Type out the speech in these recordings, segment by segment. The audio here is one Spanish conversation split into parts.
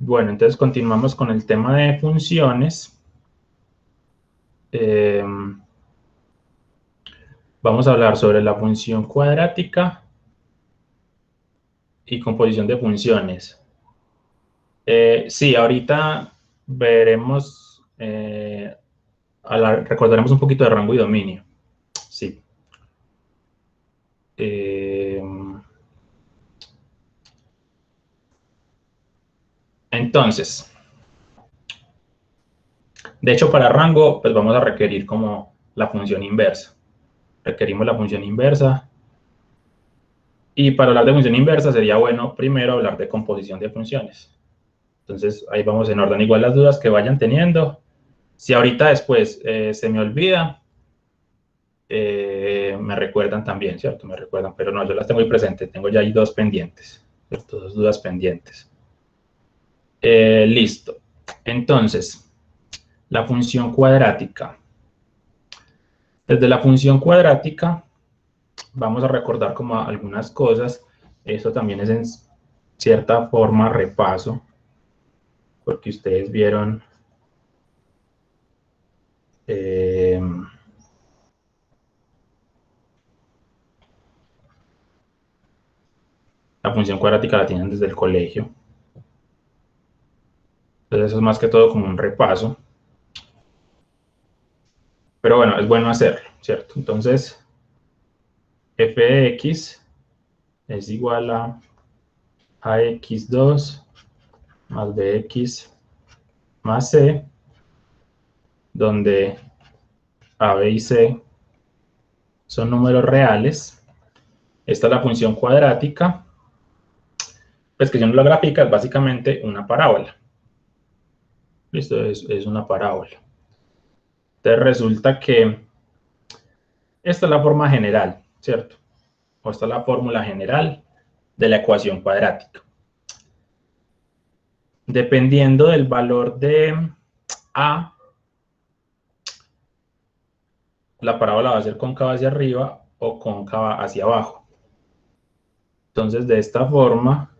Bueno, entonces continuamos con el tema de funciones. Vamos a hablar sobre la función cuadrática y composición de funciones. Sí, ahorita veremos, recordaremos un poquito de rango y dominio. Sí. Entonces, de hecho, para rango, pues vamos a requerir como la función inversa. Requerimos la función inversa. Y para hablar de función inversa sería bueno primero hablar de composición de funciones. Entonces ahí vamos en orden, igual las dudas que vayan teniendo. Si ahorita después se me olvida, me recuerdan también, ¿cierto? Me recuerdan, pero no, yo las tengo ahí presentes, tengo ya ahí dos pendientes, ¿cierto? Dos dudas pendientes. Listo. Entonces, la función cuadrática. Desde la función cuadrática vamos a recordar como algunas cosas. Esto también es en cierta forma repaso, porque ustedes vieron la función cuadrática la tienen desde el colegio. Entonces eso es más que todo como un repaso. Pero bueno, es bueno hacerlo, ¿cierto? Entonces, f de x es igual a ax2 más bx más c, donde a, b y c son números reales. Esta es la función cuadrática. Pues que si uno lo grafica es básicamente una parábola. Listo, es una parábola. Entonces resulta que esta es la forma general, ¿cierto? O esta es la fórmula general de la ecuación cuadrática. Dependiendo del valor de a, la parábola va a ser cóncava hacia arriba o cóncava hacia abajo. Entonces, de esta forma,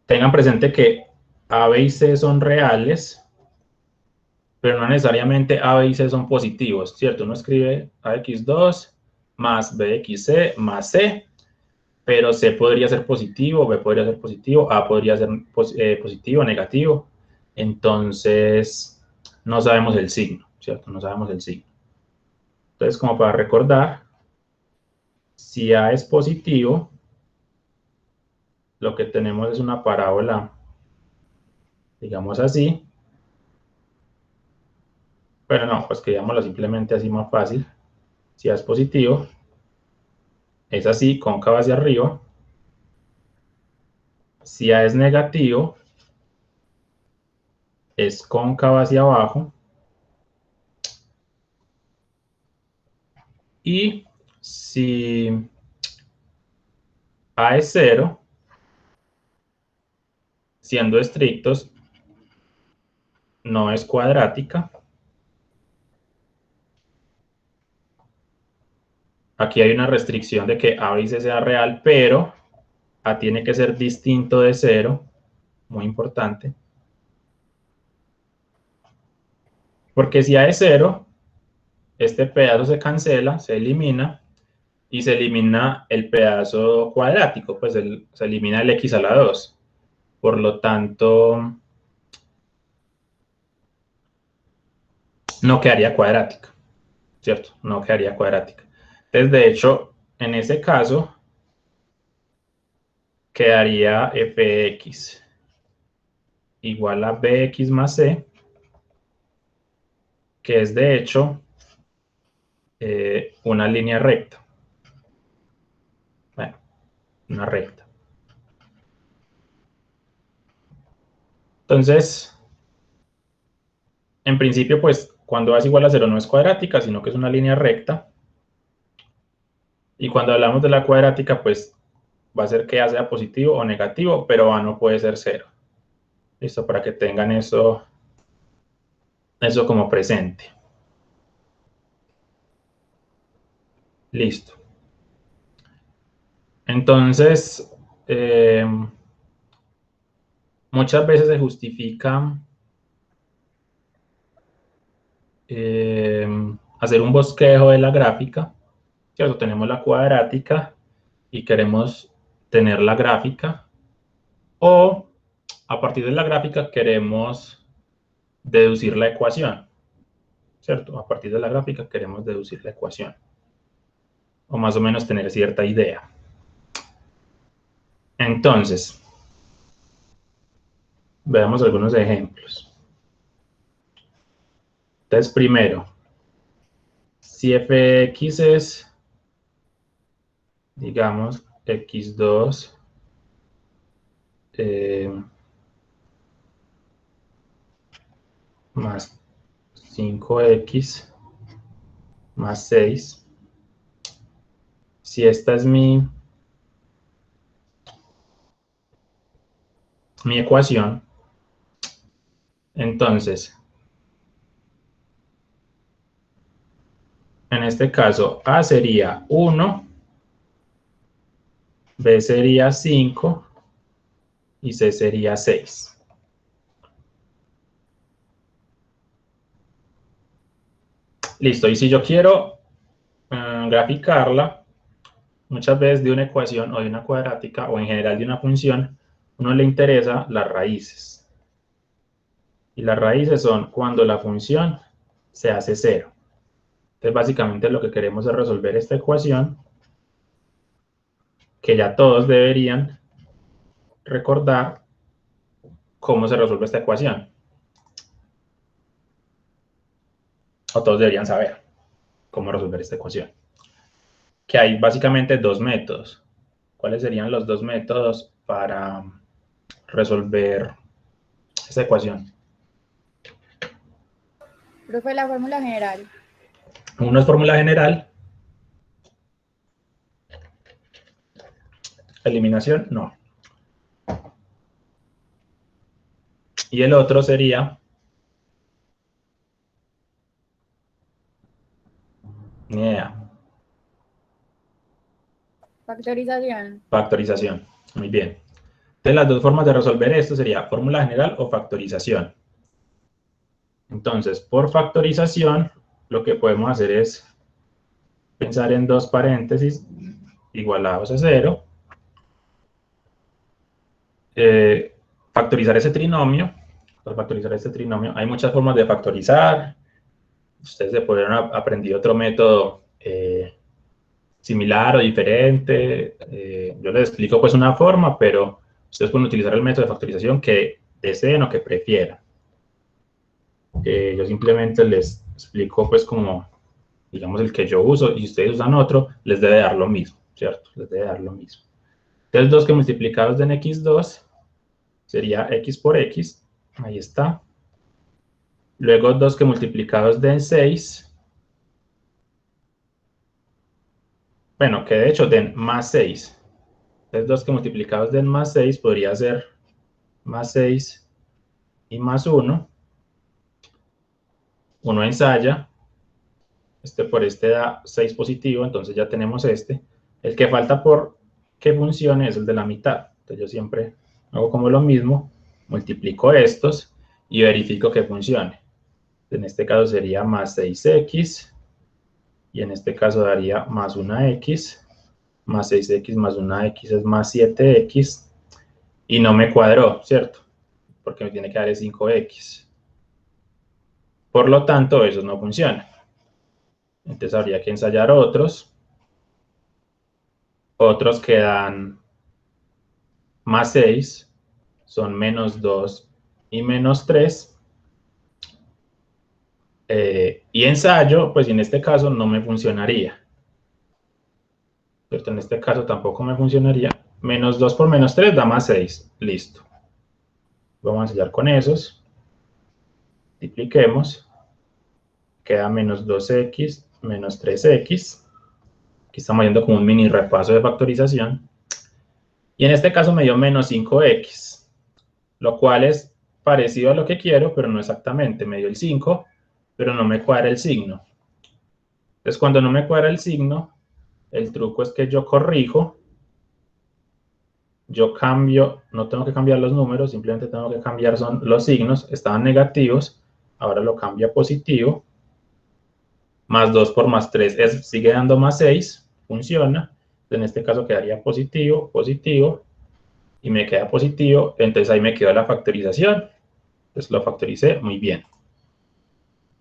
tengan presente que a, b y c son reales, pero no necesariamente a, b y c son positivos, ¿cierto? Uno escribe ax2 más bxc más c, pero c podría ser positivo, b podría ser positivo, a podría ser positivo, negativo. Entonces, no sabemos el signo, ¿cierto? No sabemos el signo. Entonces, como para recordar, si a es positivo, lo que tenemos es una parábola, digamos así. Pero no, pues que digámoslo simplemente así más fácil. Si a es positivo, es así, cóncava hacia arriba. Si a es negativo, es cóncava hacia abajo. Y si a es cero, siendo estrictos, no es cuadrática. Aquí hay una restricción de que a y c sea real, pero a tiene que ser distinto de cero, muy importante. Porque si a es cero, este pedazo se cancela, se elimina, y se elimina el pedazo cuadrático, pues se elimina el x a la 2. Por lo tanto, no quedaría cuadrática, ¿cierto? No quedaría cuadrática. Entonces, de hecho, en ese caso, quedaría fx igual a bx más c, que es de hecho una línea recta. Bueno, una recta. Entonces, en principio, pues, cuando a es igual a 0 no es cuadrática, sino que es una línea recta. Y cuando hablamos de la cuadrática, pues, va a ser que a sea positivo o negativo, pero a no puede ser 0. Listo, para que tengan eso como presente. Listo. Entonces, muchas veces se justifica hacer un bosquejo de la gráfica, ¿cierto? Tenemos la cuadrática y queremos tener la gráfica, o a partir de la gráfica queremos deducir la ecuación, ¿cierto? A partir de la gráfica queremos deducir la ecuación, o más o menos tener cierta idea. Entonces, veamos algunos ejemplos. Entonces, primero, si fx es, digamos, x2 más 5x más 6, si esta es mi ecuación, entonces, en este caso, A sería 1, B sería 5 y C sería 6. Listo, y si yo quiero graficarla, muchas veces de una ecuación o de una cuadrática o en general de una función, uno le interesa las raíces. Y las raíces son cuando la función se hace 0. Entonces, básicamente lo que queremos es resolver esta ecuación, que ya todos deberían recordar cómo se resuelve esta ecuación. O todos deberían saber cómo resolver esta ecuación. Que hay básicamente dos métodos. ¿Cuáles serían los dos métodos para resolver esta ecuación? Profe, la fórmula general. Uno es fórmula general. Eliminación, no. Y el otro sería... Ni idea. Factorización. Factorización. Muy bien. Entonces, las dos formas de resolver esto sería fórmula general o factorización. Entonces, por factorización, lo que podemos hacer es pensar en dos paréntesis igualados a 0. Factorizar ese trinomio. Para factorizar este trinomio, hay muchas formas de factorizar. Ustedes se podrían aprender otro método similar o diferente. Yo les explico pues una forma, pero ustedes pueden utilizar el método de factorización que deseen o que prefieran. Yo simplemente les explico pues como, digamos, el que yo uso, y ustedes usan otro, les debe dar lo mismo, ¿cierto? Les debe dar lo mismo. Entonces, 2 que multiplicados en x2 sería x por x, ahí está. Luego 2 que multiplicados de en 6, bueno, que de hecho den más 6. Entonces 2 que multiplicados den más 6 podría ser más 6 y más 1. Uno ensaya, este por este da 6 positivo, entonces ya tenemos este. El que falta por que funcione es el de la mitad. Entonces yo siempre hago como lo mismo, multiplico estos y verifico que funcione. En este caso sería más 6x, y en este caso daría más 1x, más 6x más 1x es más 7x, y no me cuadró, ¿cierto? Porque me tiene que dar 5x. Por lo tanto, eso no funciona. Entonces habría que ensayar otros que dan más 6, son menos 2 y menos 3. Y ensayo, pues en este caso no me funcionaría. ¿Cierto? En este caso tampoco me funcionaría. Menos 2 por menos 3 da más 6. Listo. Vamos a ensayar con esos. Multipliquemos. Queda menos 2x menos 3x. Aquí estamos viendo como un mini repaso de factorización. Y en este caso me dio menos 5x, lo cual es parecido a lo que quiero, pero no exactamente. Me dio el 5, pero no me cuadra el signo. Entonces, cuando no me cuadra el signo, el truco es que yo corrijo yo cambio, no tengo que cambiar los números, simplemente tengo que cambiar son los signos, estaban negativos, ahora lo cambio a positivo, más 2 por más 3 sigue dando más 6, funciona, en este caso quedaría positivo, positivo, y me queda positivo, entonces ahí me quedó la factorización, entonces lo factoricé muy bien,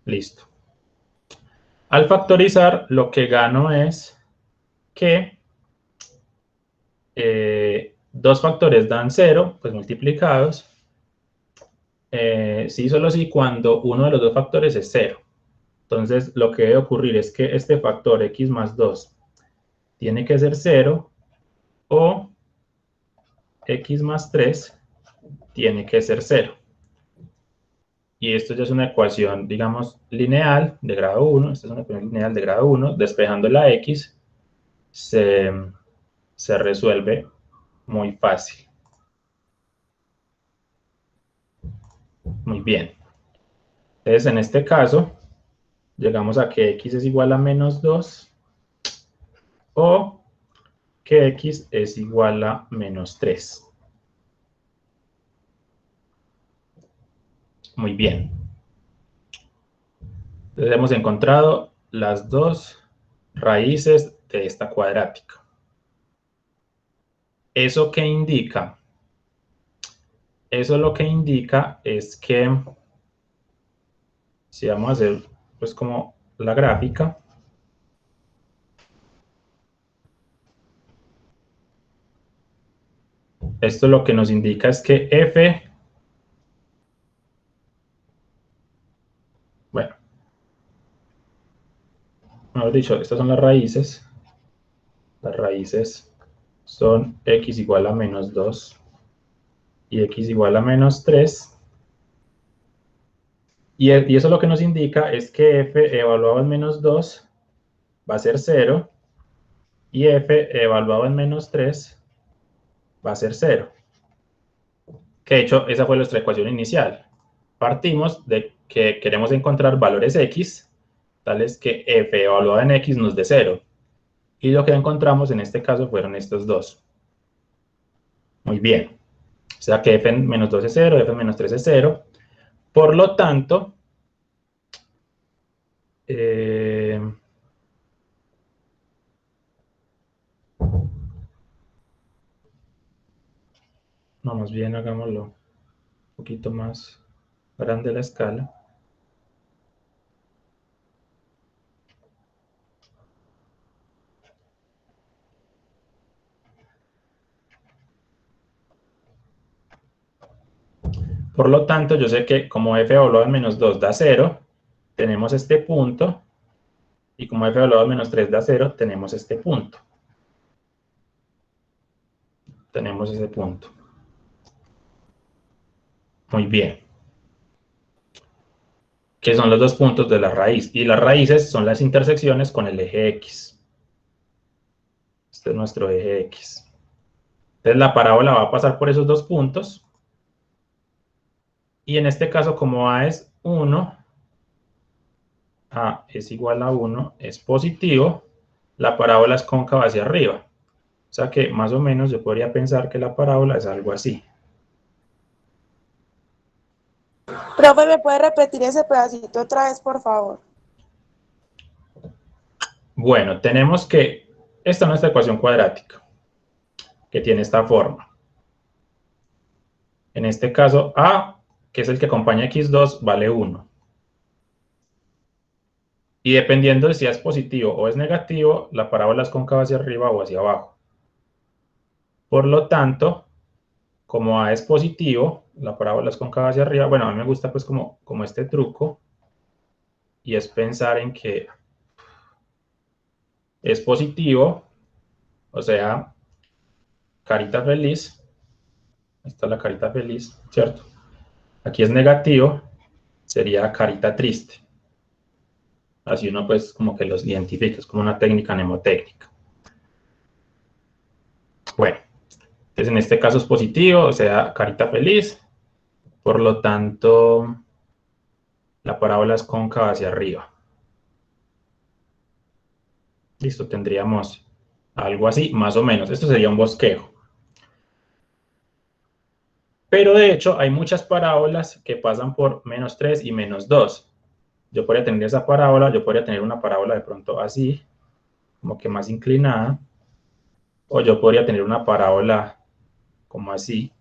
listo. Al factorizar, lo que gano es que 2 factores dan 0, pues multiplicados, sí, solo si cuando uno de los dos factores es 0. Entonces, lo que debe ocurrir es que este factor x más 2 tiene que ser 0 o x más 3 tiene que ser 0. Y esto ya es una ecuación, digamos, lineal de grado 1. Esta es una ecuación lineal de grado 1. Despejando la x, se resuelve muy fácil. Muy bien. Entonces, en este caso, llegamos a que x es igual a menos 2 o que x es igual a menos 3. Muy bien. Entonces hemos encontrado las dos raíces de esta cuadrática. ¿Eso qué indica? Eso lo que indica es que, si vamos a hacer pues como la gráfica, esto lo que nos indica es que f, bueno, mejor dicho, estas son las raíces son x igual a menos 2 y x igual a menos 3, y eso lo que nos indica es que f evaluado en menos 2 va a ser 0, y f evaluado en menos 3 va a ser 0. Que de hecho, esa fue nuestra ecuación inicial. Partimos de que queremos encontrar valores x, tales que f evaluado en x nos dé 0. Y lo que encontramos en este caso fueron estos dos. Muy bien. O sea que f en menos 2 es 0, f en menos 3 es 0. Por lo tanto, no, más bien hagámoslo un poquito más grande la escala. Por lo tanto, yo sé que como f evaluado en menos 2 da 0, tenemos este punto, y como f evaluado en menos 3 da 0, tenemos este punto. Tenemos ese punto. Muy bien. Que son los dos puntos de la raíz. Y las raíces son las intersecciones con el eje X. Este es nuestro eje X. Entonces la parábola va a pasar por esos dos puntos. Y en este caso, como A es 1, A es igual a 1, es positivo, la parábola es cóncava hacia arriba. O sea que más o menos yo podría pensar que la parábola es algo así. Profe, ¿me puede repetir ese pedacito otra vez, por favor? Bueno, tenemos que, esta es nuestra ecuación cuadrática, que tiene esta forma. En este caso, A, que es el que acompaña a x2, vale 1. Y dependiendo de si es positivo o es negativo, la parábola es cóncava hacia arriba o hacia abajo. Por lo tanto, como A es positivo, la parábola es cóncava hacia arriba. Bueno, a mí me gusta pues como este truco, y es pensar en que es positivo, o sea, carita feliz. Ahí está la carita feliz, ¿cierto? Aquí es negativo, sería carita triste. Así uno pues como que los identifica, es como una técnica mnemotécnica. Bueno, entonces en este caso es positivo, o sea, carita feliz. Por lo tanto, la parábola es cóncava hacia arriba. Listo, tendríamos algo así, más o menos. Esto sería un bosquejo. Pero de hecho hay muchas parábolas que pasan por -3 y -2. Yo podría tener esa parábola, yo podría tener una parábola de pronto así, como que más inclinada, o yo podría tener una parábola como así,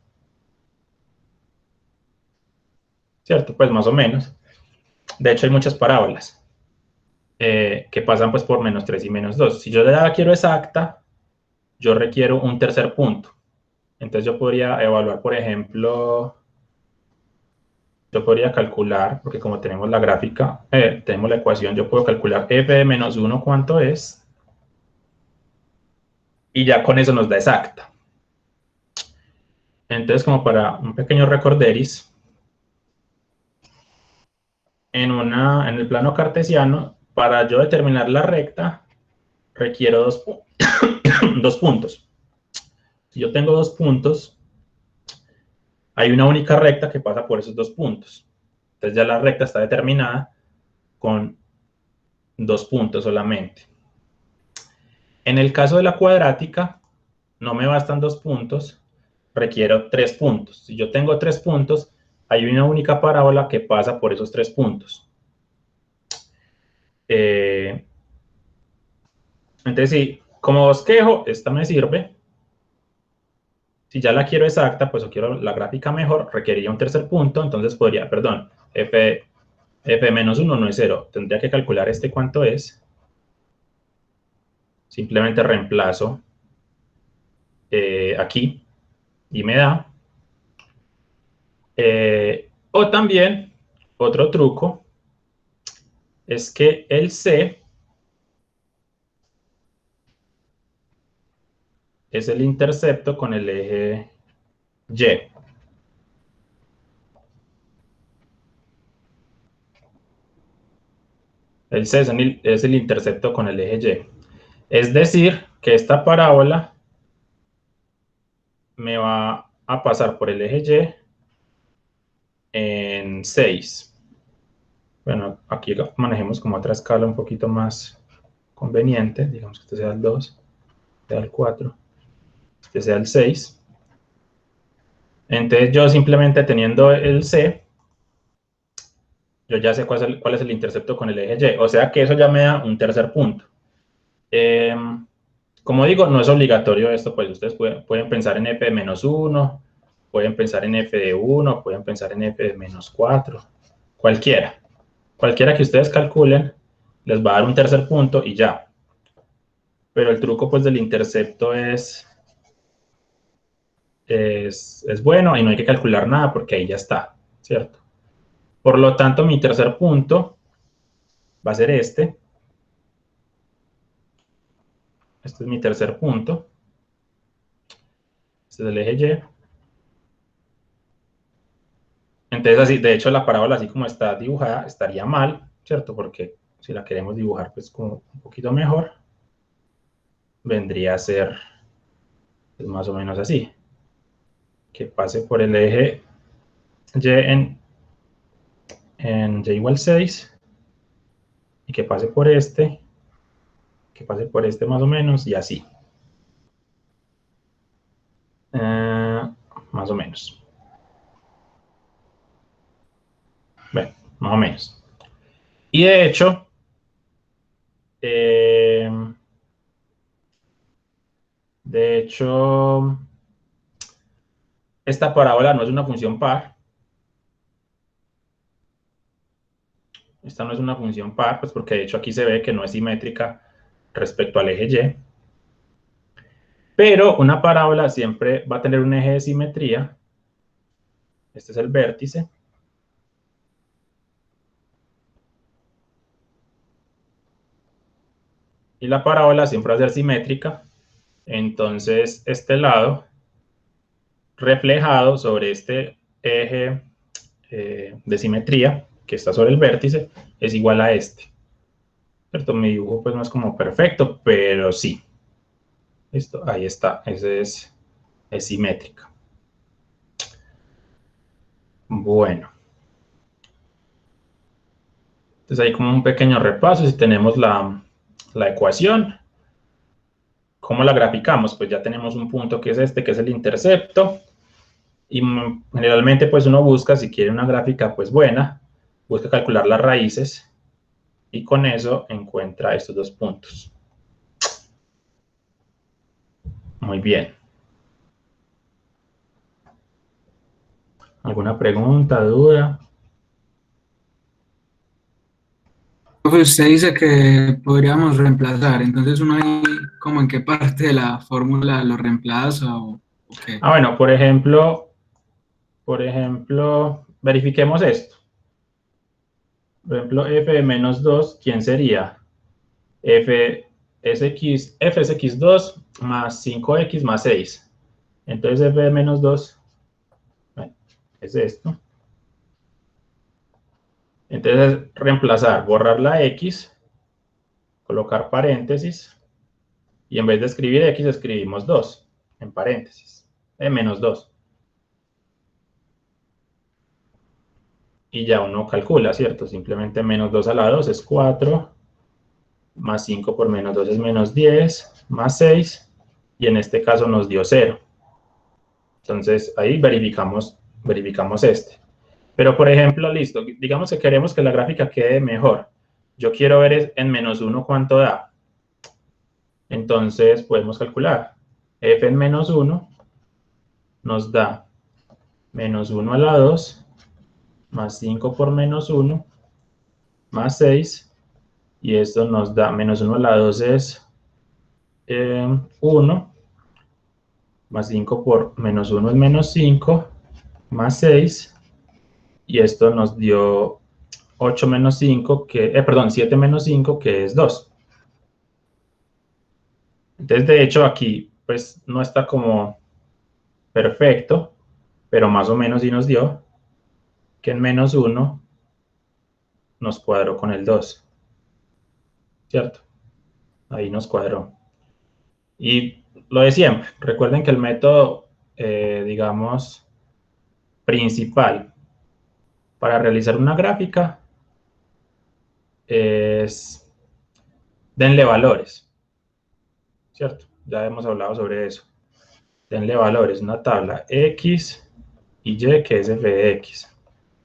¿cierto? Pues más o menos. De hecho hay muchas parábolas que pasan pues por -3 y -2. Si yo la quiero exacta, yo requiero un tercer punto. Entonces yo podría evaluar, por ejemplo, yo podría calcular, porque como tenemos la gráfica, tenemos la ecuación, yo puedo calcular f de -1 cuánto es, y ya con eso nos da exacta. Entonces, como para un pequeño recorderis, en el plano cartesiano, para yo determinar la recta, requiero dos puntos. Si yo tengo 2 puntos, hay una única recta que pasa por esos 2 puntos. Entonces ya la recta está determinada con 2 puntos solamente. En el caso de la cuadrática, no me bastan 2 puntos, requiero 3 puntos. Si yo tengo 3 puntos, hay una única parábola que pasa por esos 3 puntos. Entonces, sí, como bosquejo, esta me sirve. Si ya la quiero exacta, pues o quiero la gráfica mejor, requeriría un tercer punto, entonces podría, perdón, f de -1 no es 0. Tendría que calcular este cuánto es. Simplemente reemplazo aquí y me da. O también, otro truco, es que el C es el intercepto con el eje Y. El C es el intercepto con el eje Y. Es decir, que esta parábola me va a pasar por el eje Y en 6. Bueno, aquí manejemos como otra escala un poquito más conveniente. Digamos que este sea el 2, este sea el 4, este sea el 6. Entonces yo simplemente teniendo el C, yo ya sé cuál es el intercepto con el eje Y. O sea que eso ya me da un tercer punto. Como digo, no es obligatorio esto, pues ustedes pueden pensar en f de -1, pueden pensar en f de 1, pueden pensar en f de -4, cualquiera. Cualquiera que ustedes calculen, les va a dar un tercer punto y ya. Pero el truco pues del intercepto es bueno y no hay que calcular nada porque ahí ya está, ¿cierto? Por lo tanto, mi tercer punto va a ser este. Este es mi tercer punto. Este es el eje Y. Entonces, así, de hecho, la parábola así como está dibujada estaría mal, ¿cierto? Porque si la queremos dibujar pues como un poquito mejor, vendría a ser pues, más o menos así. Que pase por el eje Y en Y igual 6 y que pase por este más o menos y así. Más o menos. Bueno, más o menos. Y de hecho, esta parábola no es una función par. Esta no es una función par, pues porque de hecho aquí se ve que no es simétrica respecto al eje Y. Pero una parábola siempre va a tener un eje de simetría. Este es el vértice. Y la parábola siempre va a ser simétrica. Entonces, este lado reflejado sobre este eje de simetría que está sobre el vértice es igual a este. ¿Cierto? Mi dibujo pues no es como perfecto, pero sí. Listo, ahí está. Ese es simétrica. Bueno. Entonces ahí como un pequeño repaso. Si tenemos la ecuación, ¿cómo la graficamos? Pues ya tenemos un punto que es este, que es el intercepto. Y generalmente pues uno busca, si quiere una gráfica pues buena, busca calcular las raíces y con eso encuentra estos dos puntos. Muy bien. ¿Alguna pregunta, duda? Profe, usted dice que podríamos reemplazar, entonces uno ahí, como en qué parte de la fórmula lo reemplaza o qué. Ah, bueno, por ejemplo, verifiquemos esto. Por ejemplo, f de menos 2, ¿quién sería? F es x2 más 5x más 6. Entonces f de menos 2 bueno, es esto. Entonces reemplazar, borrar la x, colocar paréntesis, y en vez de escribir x escribimos 2 en paréntesis, menos 2. Y ya uno calcula, ¿cierto? Simplemente menos 2 a la 2 es 4, más 5 por menos 2 es menos 10, más 6, y en este caso nos dio 0. Entonces ahí verificamos este. Pero por ejemplo, listo, digamos que queremos que la gráfica quede mejor. Yo quiero ver en menos 1 cuánto da. Entonces podemos calcular. F en menos 1 nos da menos 1 a la 2, más 5 por menos 1, más 6, y esto nos da menos 1 a la 2 es 1, más 5 por menos 1 es menos 5, más 6, y esto nos dio 8 menos 5, perdón, 7 menos 5, que es 2. Entonces, de hecho, aquí pues no está como perfecto, pero más o menos sí nos dio que en menos 1 nos cuadró con el 2, ¿cierto? Ahí nos cuadró. Y lo de siempre, recuerden que el método, digamos, principal para realizar una gráfica es denle valores, ¿cierto? Ya hemos hablado sobre eso. Denle valores, una tabla X y Y que es f de X.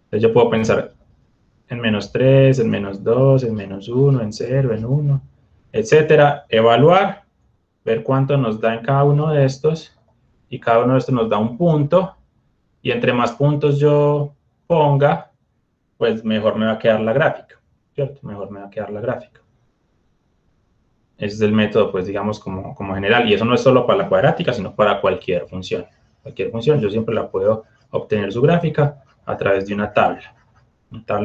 Entonces yo puedo pensar en menos 3, en menos 2, en menos 1, en 0, en 1, etcétera. Evaluar, ver cuánto nos da en cada uno de estos, y cada uno de estos nos da un punto, y entre más puntos yo ponga, pues mejor me va a quedar la gráfica, ¿cierto? Mejor me va a quedar la gráfica. Ese es el método, pues digamos, como general, y eso no es solo para la cuadrática, sino para cualquier función. Cualquier función yo siempre la puedo obtener su gráfica a través de una tabla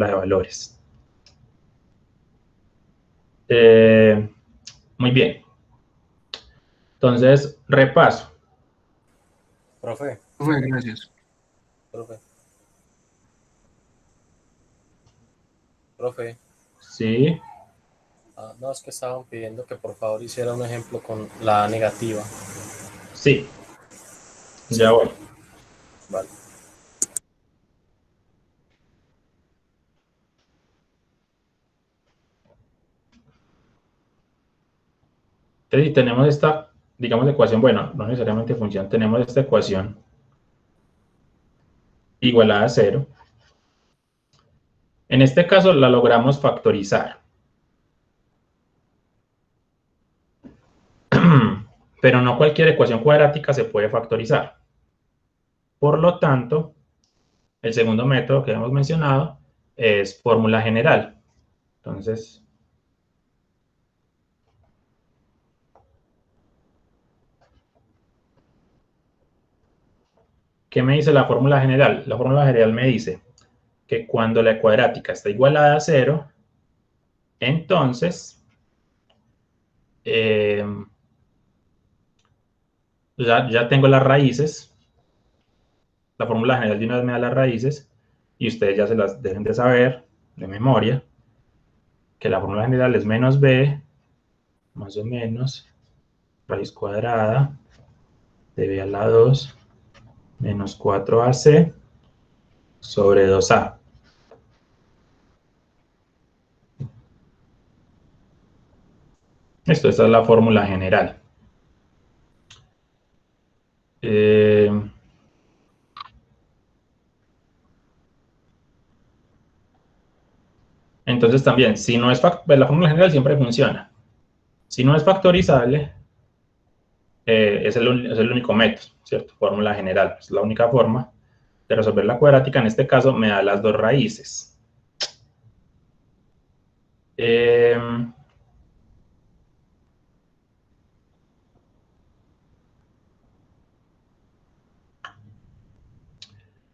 de valores. Muy bien. Entonces, repaso. Profe, Profe, gracias. profe, profe. Sí, No, es que estaban pidiendo que por favor hiciera un ejemplo con la A negativa. sí, Sí, ya voy. vale. Entonces, si tenemos esta, digamos, ecuación, bueno, no necesariamente función, tenemos esta ecuación igualada a 0. En este caso la logramos factorizar. Pero no cualquier ecuación cuadrática se puede factorizar. Por lo tanto, el segundo método que hemos mencionado es fórmula general. Entonces, ¿qué me dice la fórmula general? La fórmula general me dice que cuando la cuadrática está igualada a 0, entonces ya tengo las raíces. La fórmula general de una vez me da las raíces y ustedes ya se las deben de saber de memoria, que la fórmula general es menos b, más o menos, raíz cuadrada de b a la 2, menos 4ac sobre 2a. Esta es la fórmula general. entonces también, si no es pues la fórmula general siempre funciona. Si no es factorizable, es el único método, ¿cierto? Fórmula general, es la única forma de resolver la cuadrática. En este caso me da las dos raíces.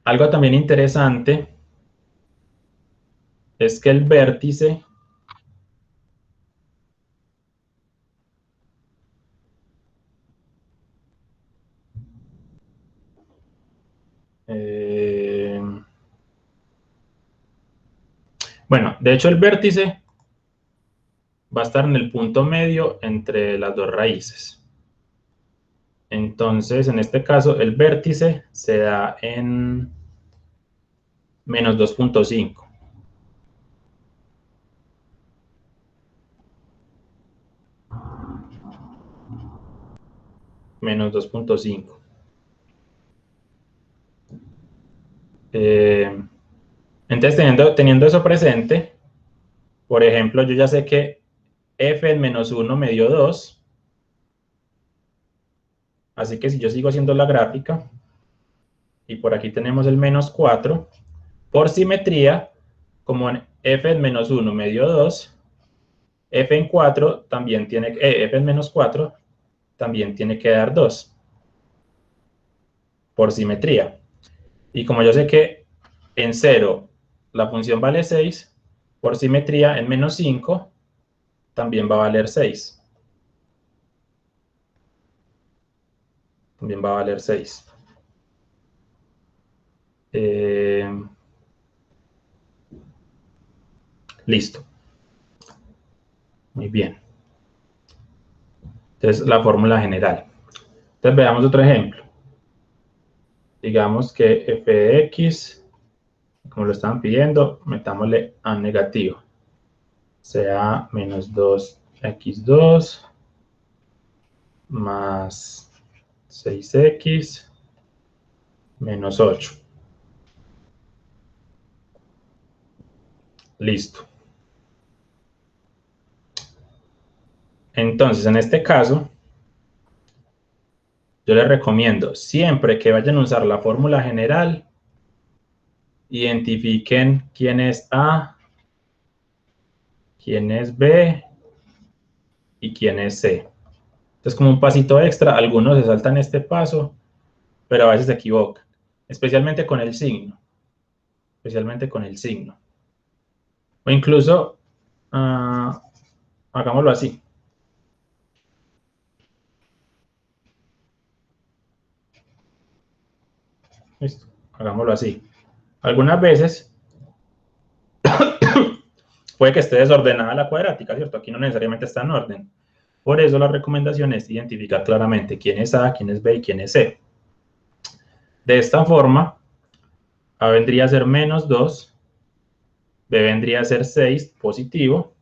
Algo también interesante es que el vértice bueno, de hecho el vértice va a estar en el punto medio entre las dos raíces. Entonces, en este caso, el vértice se da en menos 2.5. Menos 2.5. Entonces, teniendo eso presente, por ejemplo, yo ya sé que f en menos 1 me dio 2. Así que si yo sigo haciendo la gráfica, y por aquí tenemos el menos 4, por simetría, como en f en menos 1 me dio 2, f en 4 también tiene, f en menos 4 también tiene que dar 2, por simetría. Y como yo sé que en 0 la función vale 6, por simetría en menos 5 también va a valer 6. También va a valer 6. Listo. Muy bien. Entonces, la fórmula general. Entonces, veamos otro ejemplo. Digamos que f de x, como lo estaban pidiendo, metámosle a negativo. Sea menos 2x2 más 6x menos 8. Listo. Entonces, en este caso, yo les recomiendo, siempre que vayan a usar la fórmula general, identifiquen quién es A, quién es B y quién es C. Entonces, como un pasito extra, algunos se saltan este paso, pero a veces se equivocan, especialmente con el signo. Especialmente con el signo. O incluso, hagámoslo así. Listo, hagámoslo así. Algunas veces puede que esté desordenada la cuadrática, ¿cierto? Aquí no necesariamente está en orden. Por eso la recomendación es identificar claramente quién es A, quién es B y quién es C. De esta forma, A vendría a ser menos 2, B vendría a ser 6 positivo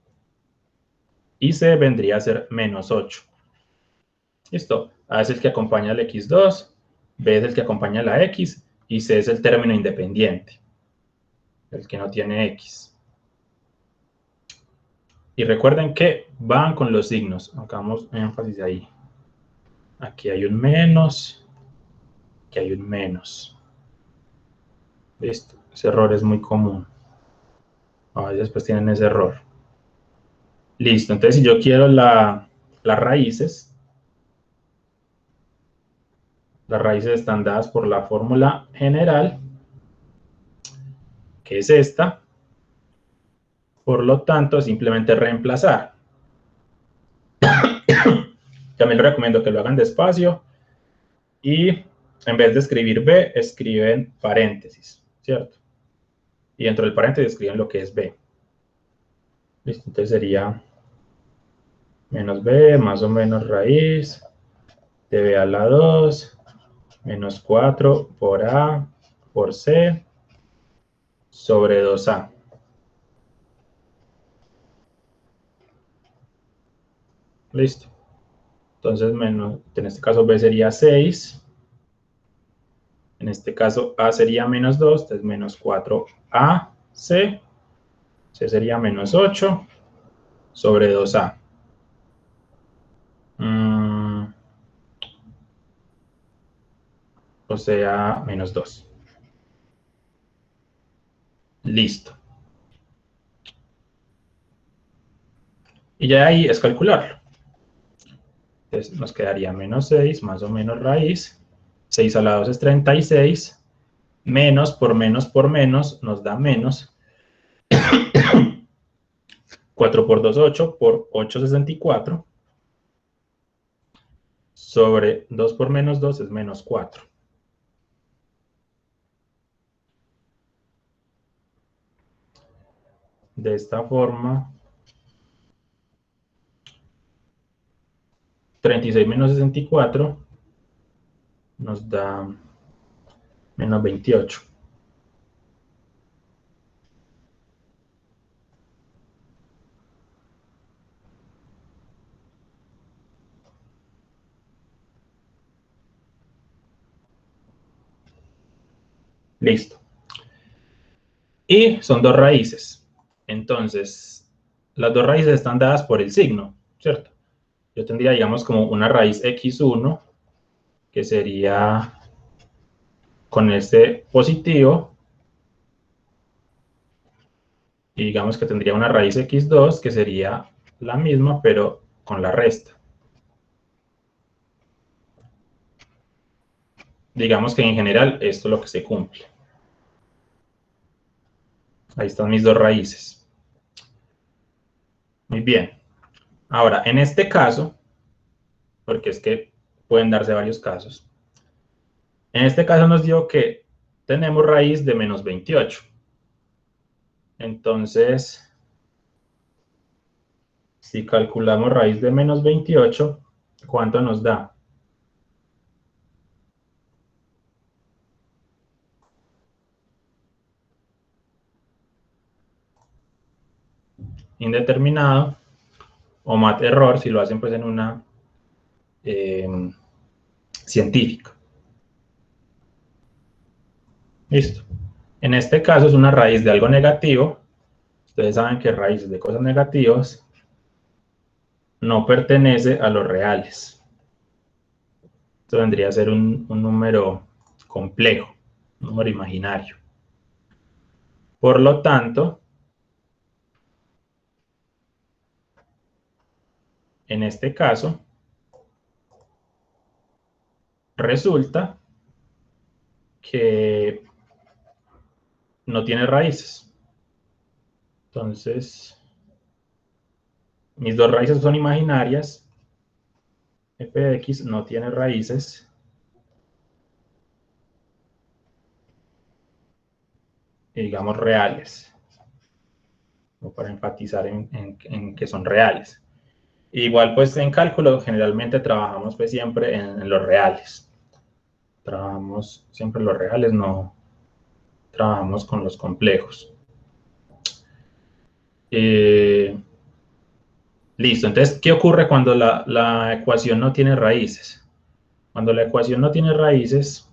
y C vendría a ser menos 8. Listo. A es el que acompaña al x2, B es el que acompaña a la x y C es el término independiente, el que no tiene x. Y recuerden que van con los signos. Hagamos énfasis ahí. Aquí hay un menos, aquí hay un menos. Listo. Ese error es muy común. A veces después tienen ese error. Listo. Entonces, si yo quiero las raíces están dadas por la fórmula general, que es esta. Por lo tanto, simplemente reemplazar. También les recomiendo que lo hagan despacio y en vez de escribir B, escriben paréntesis, ¿cierto? Y dentro del paréntesis escriben lo que es B. Listo, entonces sería menos B más o menos raíz de B a la 2 menos 4 por A por C sobre 2A. Listo. Entonces, menos, en este caso B sería 6. En este caso A sería menos 2, entonces menos 4AC C sería menos 8 sobre 2A. O sea, menos 2. Listo. Y ya ahí es calcularlo. Entonces nos quedaría menos 6 más o menos raíz. 6 a la 2 es 36. Menos por menos nos da menos. 4 por 2, 8. Por 8, 64. Sobre 2 por menos 2 es menos 4. De esta forma, 36 menos 64 nos da menos 28. Listo. Y son dos raíces. Entonces, las dos raíces están dadas por el signo, ¿cierto? Yo tendría, digamos, como una raíz x1, que sería con este positivo. Y digamos que tendría una raíz x2, que sería la misma, pero con la resta. Digamos que en general esto es lo que se cumple. Ahí están mis dos raíces. Muy bien. Ahora, en este caso, porque es que pueden darse varios casos, en este caso nos dio que tenemos raíz de menos 28. Entonces, si calculamos raíz de menos 28, ¿cuánto nos da? Indeterminado o mat error si lo hacen pues en una científica. Listo. En este caso es una raíz de algo negativo. Ustedes saben que raíces de cosas negativas no pertenece a los reales. Esto vendría a ser un número complejo, un número imaginario. Por lo tanto, en este caso, resulta que no tiene raíces. Entonces, mis dos raíces son imaginarias. F de x no tiene raíces. Y digamos reales. O para enfatizar en que son reales. Igual, pues en cálculo generalmente trabajamos pues siempre en los reales. Trabajamos siempre en los reales, no trabajamos con los complejos. Listo, entonces, ¿qué ocurre cuando la ecuación no tiene raíces? Cuando la ecuación no tiene raíces,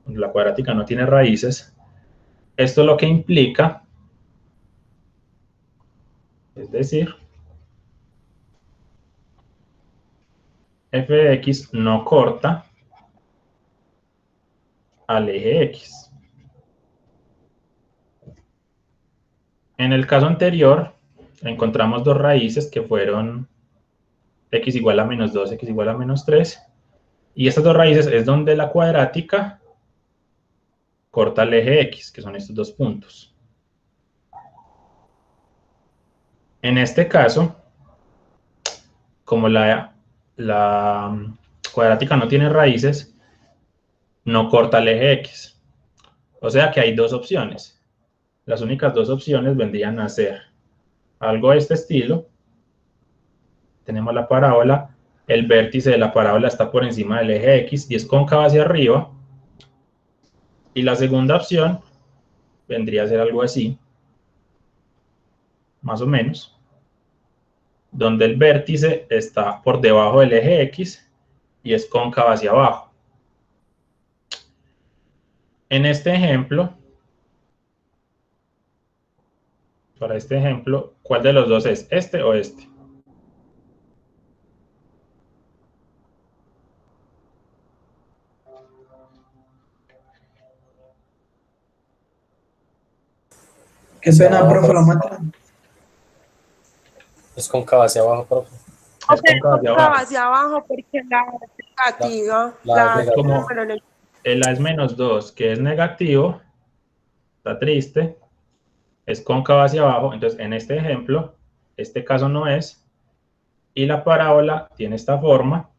cuando la cuadrática no tiene raíces, esto lo que implica, es decir, f de x no corta al eje x. En el caso anterior, encontramos dos raíces que fueron x igual a menos 2, x igual a menos 3. Y estas dos raíces es donde la cuadrática corta el eje x, que son estos dos puntos. En este caso, como la cuadrática no tiene raíces, no corta el eje x. O sea que hay dos opciones. Las únicas dos opciones vendrían a ser algo de este estilo. Tenemos la parábola, el vértice de la parábola está por encima del eje x y es cóncava hacia arriba. Y la segunda opción vendría a ser algo así, más o menos, donde el vértice está por debajo del eje x y es cóncava hacia abajo. En este ejemplo, para este ejemplo, ¿cuál de los dos es? ¿Este o este? Qué pena, No, profe, lo pues, matan. es cóncava hacia abajo, profe. Es cóncava hacia abajo. Hacia abajo porque la negativa, La la Es como negativa. número negativa. el A es menos 2, que es negativo, está triste, es cóncava hacia abajo. Entonces, en este ejemplo, este caso no es, y la parábola tiene esta forma,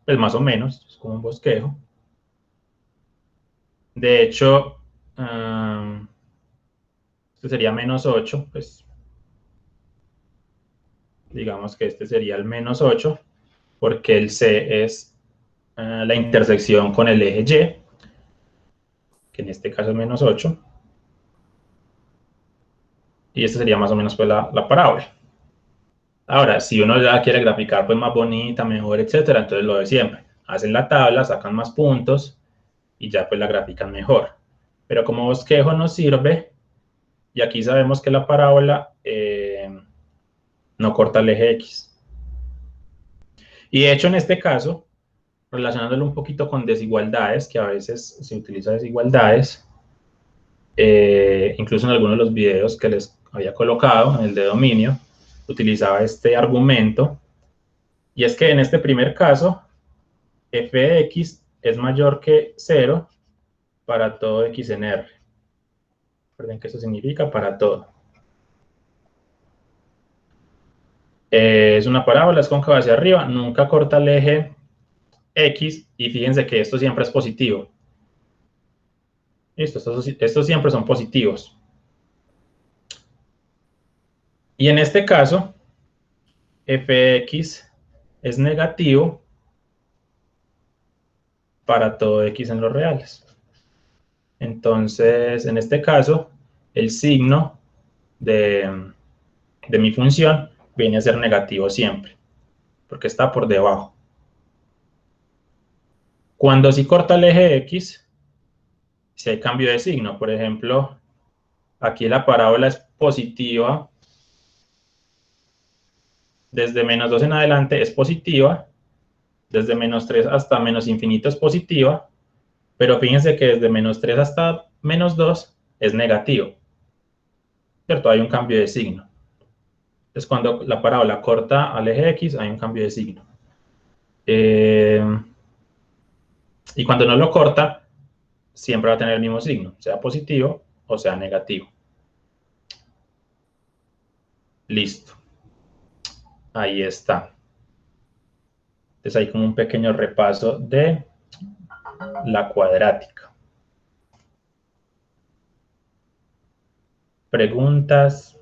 pues más o menos, es como un bosquejo. De hecho, este sería menos 8, pues digamos que este sería el menos 8, porque el C es la intersección con el eje Y, que en este caso es menos 8, y esta sería más o menos pues la parábola. Ahora, si uno ya quiere graficar pues más bonita, mejor, etcétera, entonces lo de siempre. Hacen la tabla, sacan más puntos y ya pues la grafican mejor. Pero como bosquejo nos sirve, y aquí sabemos que la parábola no corta el eje X. Y de hecho en este caso, relacionándolo un poquito con desigualdades, que a veces se utiliza desigualdades, incluso en algunos de los videos que les había colocado, en el de dominio, utilizaba este argumento, y es que en este primer caso, f de x es mayor que 0 para todo x en R. Recuerden que eso significa para todo. Es una parábola, es cóncava hacia arriba, nunca corta el eje X, y fíjense que esto siempre es positivo. Listo, estos siempre son positivos. Y en este caso, f de x es negativo para todo x en los reales. Entonces, en este caso, el signo de mi función viene a ser negativo siempre, porque está por debajo. Cuando sí corta el eje X, si hay cambio de signo, por ejemplo, aquí la parábola es positiva, desde menos 2 en adelante es positiva, desde menos 3 hasta menos infinito es positiva, pero fíjense que desde menos 3 hasta menos 2 es negativo, ¿cierto? Hay un cambio de signo. Entonces, cuando la parábola corta al eje X, hay un cambio de signo. Y cuando no lo corta, siempre va a tener el mismo signo, sea positivo o sea negativo. Listo. Ahí está. Entonces hay como un pequeño repaso de la cuadrática. ¿Preguntas?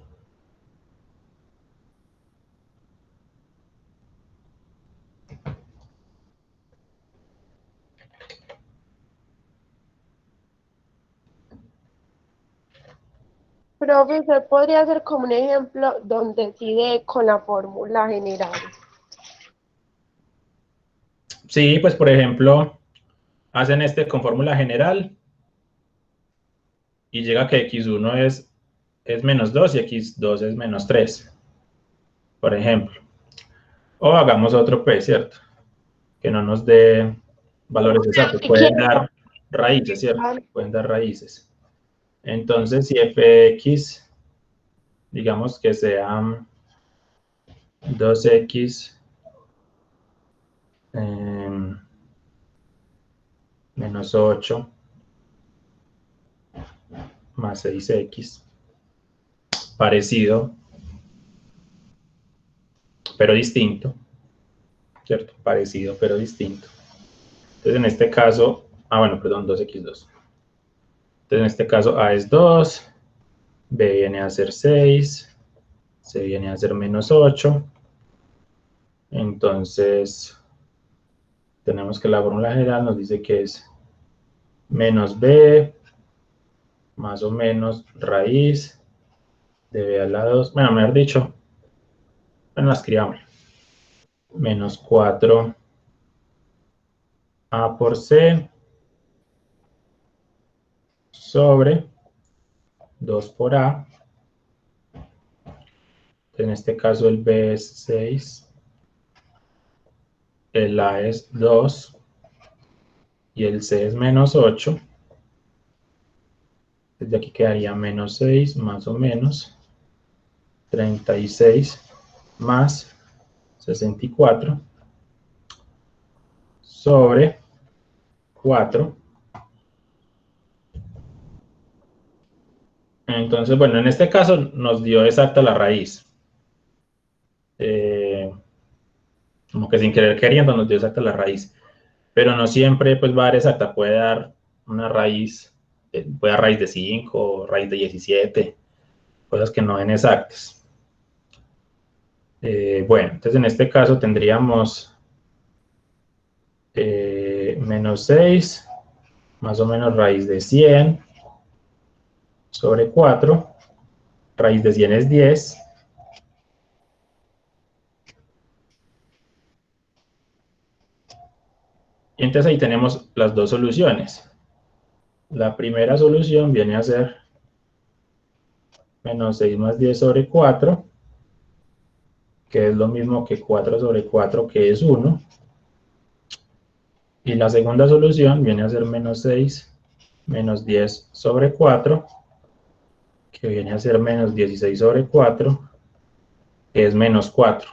Profe, ¿usted podría hacer como un ejemplo donde sí dé con la fórmula general? Sí, pues por ejemplo, hacen este con fórmula general y llega que x1 es menos 2 y x2 es menos 3, por ejemplo. O hagamos otro P, ¿cierto? Que no nos dé valores exactos. Pueden dar raíces, ¿cierto? Pueden dar raíces. Entonces, si f de x, digamos que sea 2x menos 8 más 6x, parecido, pero distinto, ¿cierto? Parecido, pero distinto. Entonces, en este caso, bueno, perdón, 2x2. Entonces, en este caso, A es 2, B viene a ser 6, C viene a ser menos 8. Entonces, tenemos que la fórmula general nos dice que es menos B más o menos raíz de B a la 2. Bueno, mejor dicho, bueno, escribamos. Menos 4 A por C sobre 2 por A En este caso el B es 6, el A es 2 y el C es menos 8. Desde aquí quedaría menos 6 más o menos 36 más 64 sobre 4. Entonces, bueno, en este caso nos dio exacta la raíz. Como que sin querer queriendo nos dio exacta la raíz. Pero no siempre pues va a dar exacta, puede dar una raíz, puede dar raíz de 5, raíz de 17, cosas que no den exactas. Bueno, entonces en este caso tendríamos menos 6, más o menos raíz de 100 sobre 4, raíz de 100 es 10. Y entonces ahí tenemos las dos soluciones. La primera solución viene a ser menos 6 más 10 sobre 4, que es lo mismo que 4 sobre 4, que es 1. Y la segunda solución viene a ser menos 6 menos 10 sobre 4, que viene a ser menos 16 sobre 4, que es menos 4.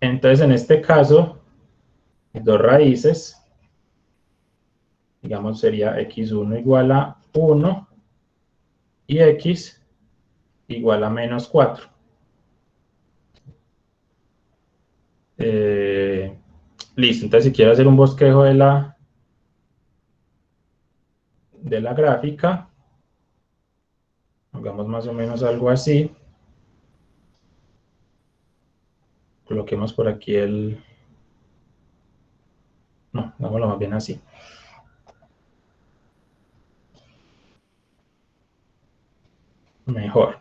Entonces, en este caso, dos raíces, digamos, sería x1 igual a 1 y x igual a menos 4. Listo, entonces si quiero hacer un bosquejo de la gráfica, hagamos más o menos algo así. Coloquemos por aquí no, hagámoslo más bien así. Mejor.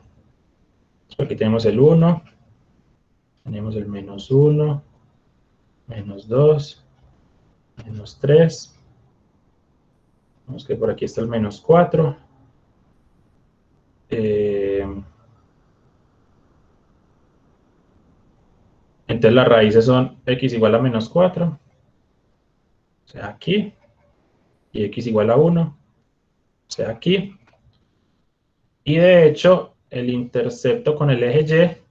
Aquí tenemos el 1, tenemos el menos 1, menos 2, menos 3. Vemos que por aquí está el menos 4. Entonces las raíces son x igual a menos 4, o sea, aquí, y x igual a 1, o sea, aquí. Y de hecho, el intercepto con el eje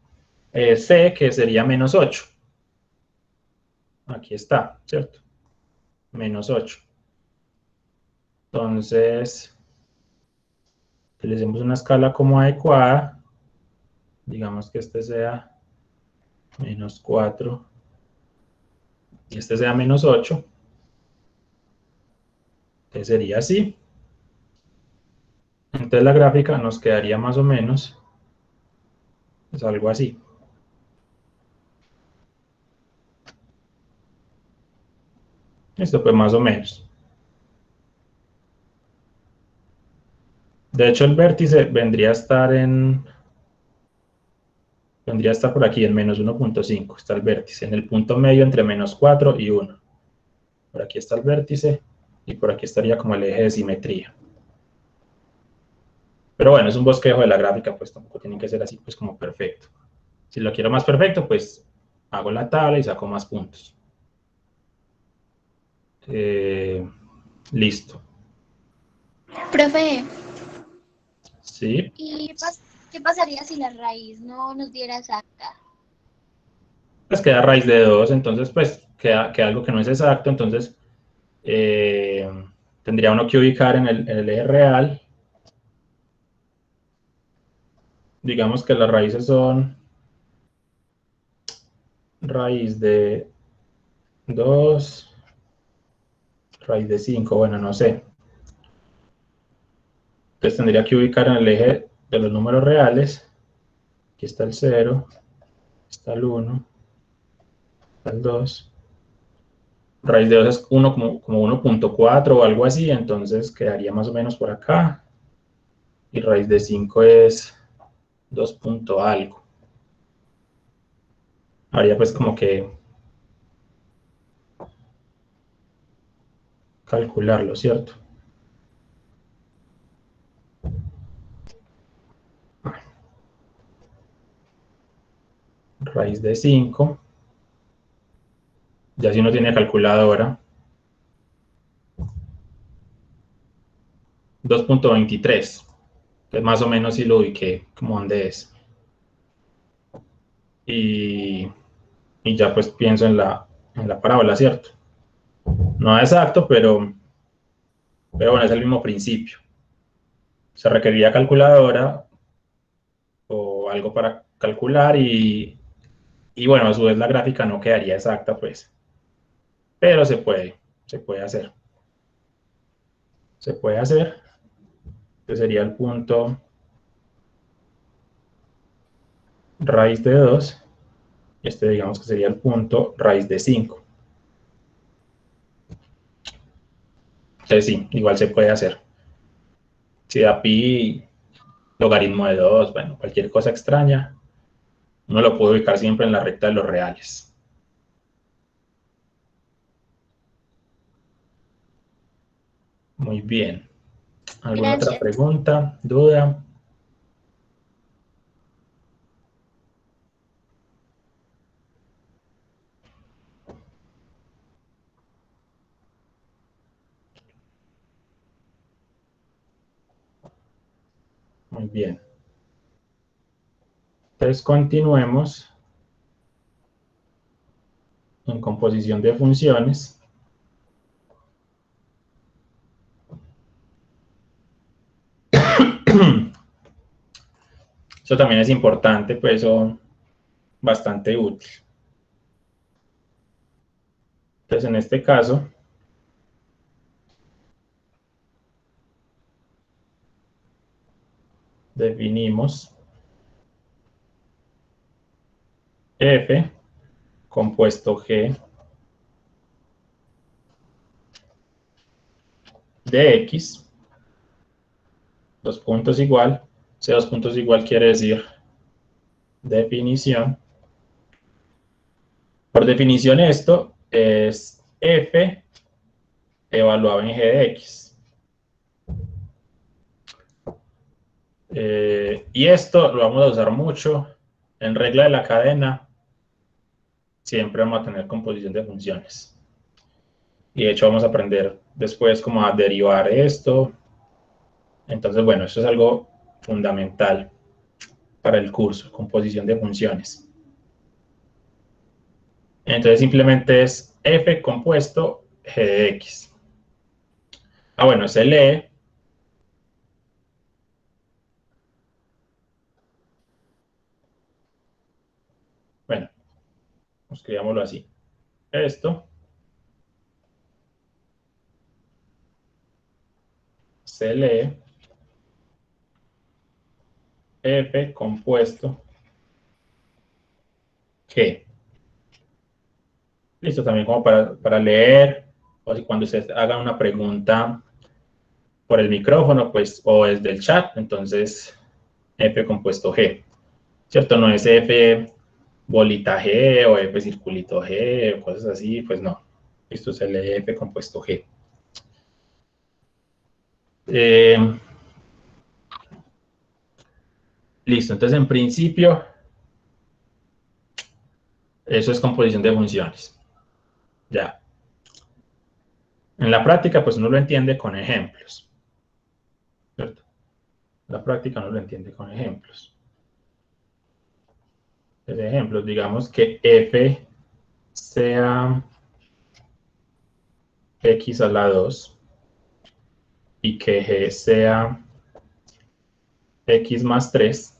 Y es c, que sería menos 8. Aquí está, ¿cierto? Menos 8. Entonces, utilicemos una escala como adecuada. Digamos que este sea menos 4 y este sea menos 8. Entonces sería así. Entonces la gráfica nos quedaría más o menos, es algo así. Esto pues más o menos. De hecho el vértice vendría a estar por aquí en menos 1.5, está el vértice, en el punto medio entre menos 4 y 1. Por aquí está el vértice y por aquí estaría como el eje de simetría. Pero bueno, es un bosquejo de la gráfica, pues tampoco tiene que ser así pues como perfecto. Si lo quiero más perfecto, pues hago la tabla y saco más puntos. Listo. Profe, ¿Sí? ¿y qué pasaría si la raíz no nos diera exacta? Pues queda raíz de 2, entonces pues queda algo que no es exacto, entonces tendría uno que ubicar en el eje real. Digamos que las raíces son raíz de 2, raíz de 5, bueno, no sé. Entonces tendría que ubicar en el eje de los números reales. Aquí está el 0, está el 1, está el 2. Raíz de 2 es 1 como 1.4 o algo así, entonces quedaría más o menos por acá. Y raíz de 5 es 2 punto algo. Habría pues como que calcularlo, ¿cierto? raíz de 5. Ya si uno tiene calculadora, 2.23, que más o menos si lo ubiqué como dónde es. Y ya pues pienso en la parábola, ¿cierto? No es exacto, pero bueno, es el mismo principio. Se requeriría calculadora o algo para calcular y bueno, a su vez la gráfica no quedaría exacta, pues. Pero se puede hacer. Se puede hacer. Este sería el punto raíz de 2. Este digamos que sería el punto raíz de 5. Entonces sí, igual se puede hacer. Si da pi logaritmo de 2, bueno, cualquier cosa extraña, uno lo puede ubicar siempre en la recta de los reales. Muy bien. ¿Alguna otra Gracias. pregunta, duda? Muy bien. Entonces continuemos en composición de funciones. Eso también es importante, pues eso bastante útil. Entonces en este caso, definimos f compuesto g de x, dos puntos igual, ese dos puntos igual quiere decir definición. Por definición esto es f evaluado en g de x. Y esto lo vamos a usar mucho en regla de la cadena. Siempre vamos a tener composición de funciones. Y de hecho vamos a aprender después cómo a derivar esto. Entonces, bueno, esto es algo fundamental para el curso, composición de funciones. Entonces simplemente es f compuesto g de x. Bueno, se lee. Bueno, escribámoslo así. Esto se lee f compuesto g. Listo, también como para leer, o si cuando usted haga una pregunta por el micrófono, pues, o desde el chat, entonces f compuesto g, ¿cierto? No es f bolita g o f circulito g o cosas así, pues no. Esto se lee f compuesto g. Listo, entonces en principio, eso es composición de funciones. Ya. En la práctica, pues uno lo entiende con ejemplos, ¿cierto? En la práctica uno lo entiende con ejemplos. Entonces, ejemplos, digamos que f sea x a la 2 y que g sea x más 3.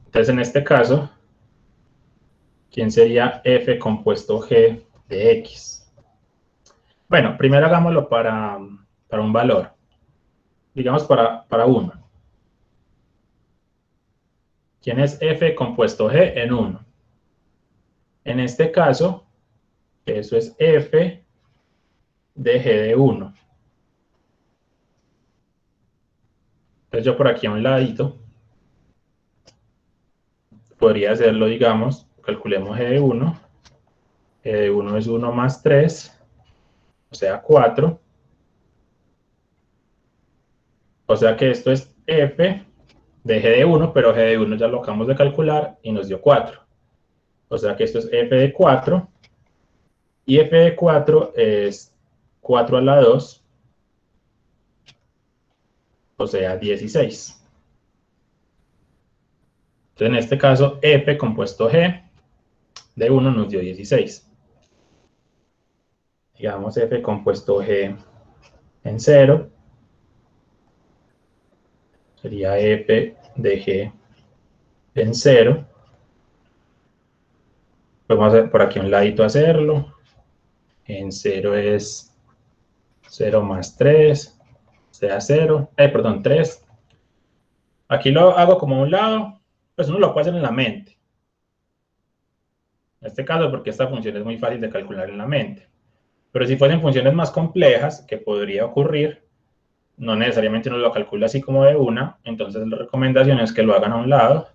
Entonces, en este caso, ¿quién sería f compuesto g de x? Bueno, primero hagámoslo para un valor. Digamos para 1. ¿Quién es f compuesto g en 1? En este caso, eso es f de g de 1. Entonces yo por aquí a un ladito podría hacerlo, digamos, calculemos g de 1. G de 1 es 1 más 3, o sea 4. O sea que esto es f de g de 1, pero g de 1 ya lo acabamos de calcular y nos dio 4. O sea que esto es f de 4. Y f de 4 es 4 a la 2, o sea, 16. Entonces, en este caso, f compuesto g de 1 nos dio 16. Digamos f compuesto g en 0. Sería f de g en 0. Podemos hacer por aquí un ladito hacerlo. En 0 es 0 más 3, o sea 0. Perdón, 3. Aquí lo hago como a un lado, pues uno lo puede hacer en la mente. En este caso, porque esta función es muy fácil de calcular en la mente. Pero si fuesen funciones más complejas, que podría ocurrir, no necesariamente uno lo calcula así como de una, entonces la recomendación es que lo hagan a un lado,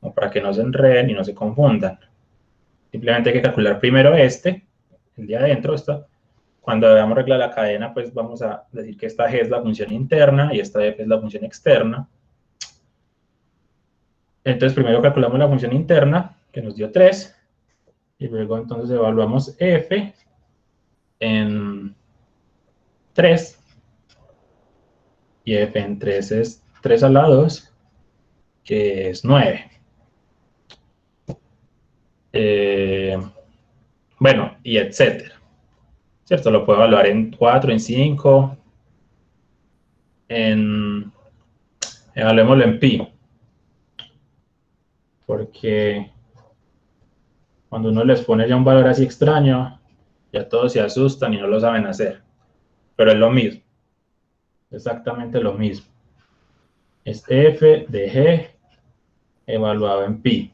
como para que no se enreden y no se confundan. Simplemente hay que calcular primero el de adentro, cuando veamos regla de la cadena, pues vamos a decir que esta g es la función interna y esta f es la función externa. Entonces primero calculamos la función interna, que nos dio 3, y luego entonces evaluamos f en 3, y f en 3 es 3 a la 2, que es 9. Bueno, y etcétera. ¿Cierto? Lo puedo evaluar en 4, en 5, evaluémoslo en pi. Porque cuando uno les pone ya un valor así extraño, ya todos se asustan y no lo saben hacer. Pero es lo mismo. Exactamente lo mismo. Es f de g evaluado en pi.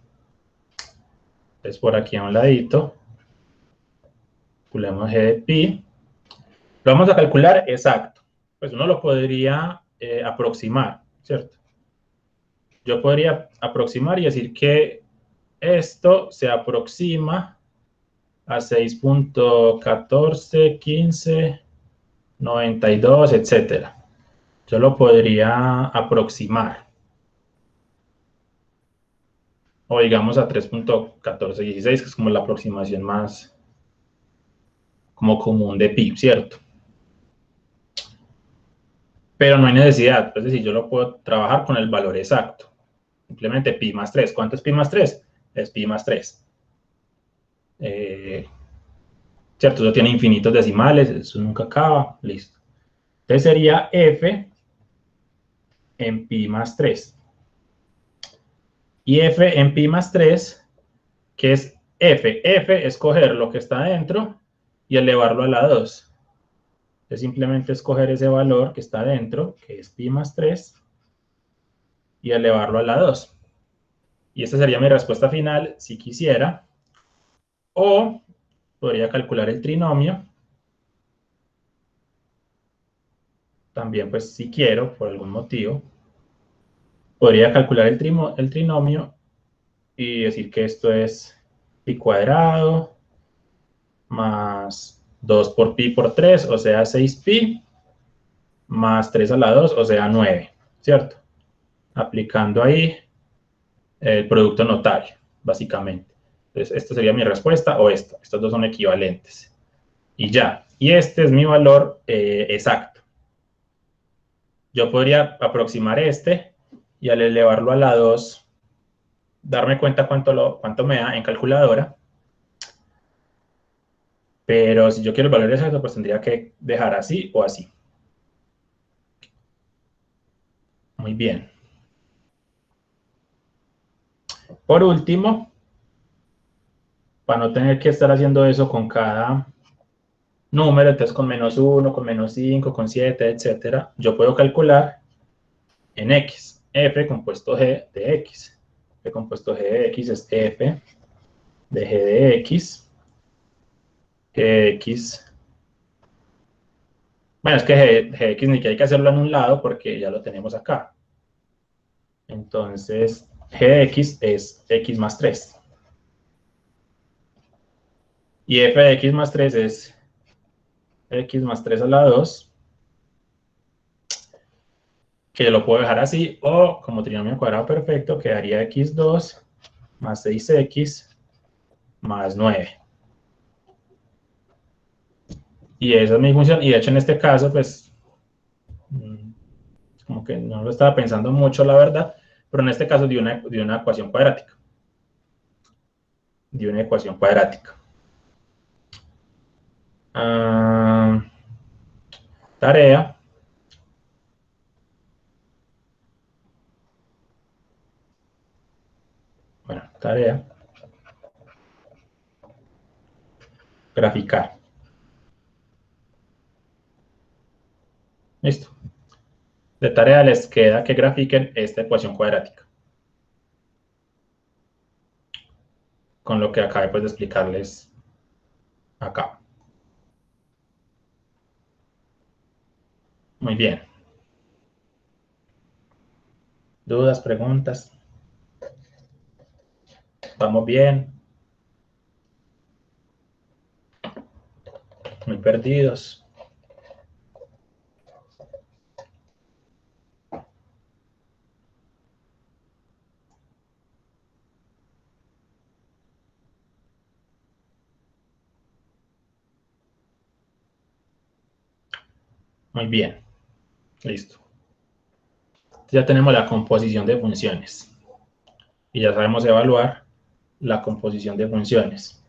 Entonces por aquí a un ladito, calculemos g de pi. Lo vamos a calcular exacto. Pues uno lo podría aproximar, ¿cierto? Yo podría aproximar y decir que esto se aproxima a 6.14, 15, 92, etcétera. Yo lo podría aproximar. O digamos a 3.1416, que es como la aproximación más como común de pi, ¿cierto? Pero no hay necesidad, es decir, yo lo puedo trabajar con el valor exacto. Simplemente pi más 3. ¿Cuánto es pi más 3? Es pi más 3. ¿Cierto? Eso tiene infinitos decimales, eso nunca acaba, listo. Entonces sería f en pi más 3. Y f en pi más 3, que es f. F es coger lo que está dentro y elevarlo a la 2. Es simplemente escoger ese valor que está dentro, que es pi más 3, y elevarlo a la 2. Y esta sería mi respuesta final si quisiera. O podría calcular el trinomio. También, pues, si quiero, por algún motivo. Podría calcular el trinomio y decir que esto es pi cuadrado más 2 por pi por 3, o sea, 6pi, más 3 a la 2, o sea, 9, ¿cierto? Aplicando ahí el producto notario, básicamente. Entonces, esta sería mi respuesta, o esta. Estos dos son equivalentes. Y ya. Y este es mi valor exacto. Yo podría aproximar este y al elevarlo a la 2, darme cuenta cuánto me da en calculadora. Pero si yo quiero el valor exacto, pues tendría que dejar así o así. Muy bien. Por último, para no tener que estar haciendo eso con cada número, entonces con -1, con -5, con 7, etcétera, yo puedo calcular en x, f compuesto g de x. F compuesto g de x es f de g de x. G de x. Bueno, es que g de x ni que hay que hacerlo en un lado porque ya lo tenemos acá. Entonces, g de x es x más 3. Y f de x más 3 es x más 3 a la 2 que lo puedo dejar así, o como trinomio cuadrado perfecto, quedaría x2 más 6x más 9. Y esa es mi función, y de hecho en este caso, pues, como que no lo estaba pensando mucho, la verdad, pero en este caso de una ecuación cuadrática. De una ecuación cuadrática. Tarea. Bueno, tarea. Graficar. Listo. De tarea les queda que grafiquen esta ecuación cuadrática. Con lo que acabé pues, de explicarles acá. Muy bien. ¿Dudas, preguntas? ¿Vamos bien? ¿Muy perdidos? Muy bien. Listo. Ya tenemos la composición de funciones. Y ya sabemos evaluar la composición de funciones.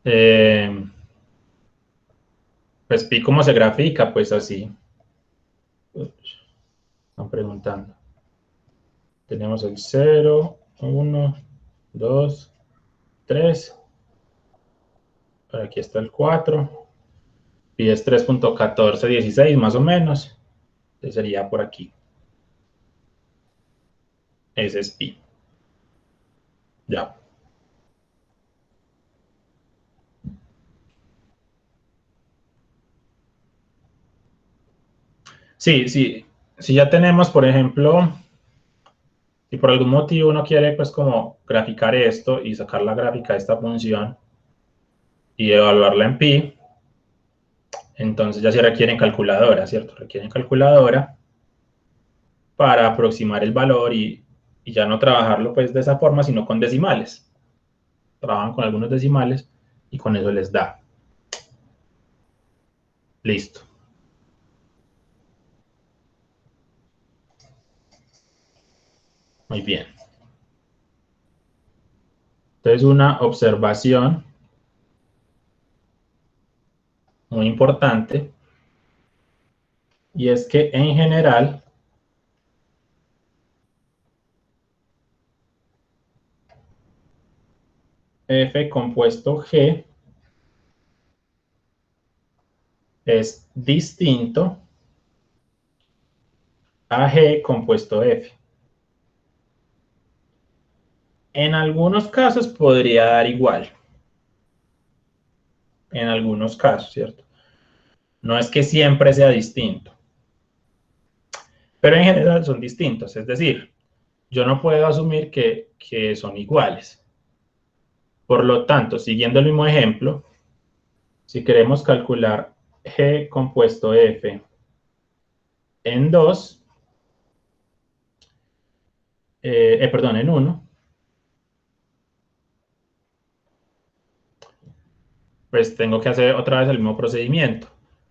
Pues pi, ¿cómo se grafica? Pues así. Están preguntando. Tenemos el 0, 1, 2, 3. Por aquí está el 4. Pi es 3.1416 más o menos. Entonces sería por aquí. Ese es pi. Ya. Sí, sí. Si ya tenemos, por ejemplo, si por algún motivo uno quiere, pues, como graficar esto y sacar la gráfica de esta función y evaluarla en pi, entonces ya se requieren calculadora, ¿cierto? Requieren calculadora para aproximar el valor y ya no trabajarlo, pues, de esa forma, sino con decimales. Trabajan con algunos decimales y con eso les da. Listo. Muy bien. Entonces, una observación muy importante, y es que en general F compuesto G es distinto a G compuesto F. En algunos casos podría dar igual. En algunos casos, ¿cierto? No es que siempre sea distinto. Pero en general son distintos. Es decir, yo no puedo asumir que son iguales. Por lo tanto, siguiendo el mismo ejemplo, si queremos calcular G compuesto F en 2, perdón, en 1, pues tengo que hacer otra vez el mismo procedimiento.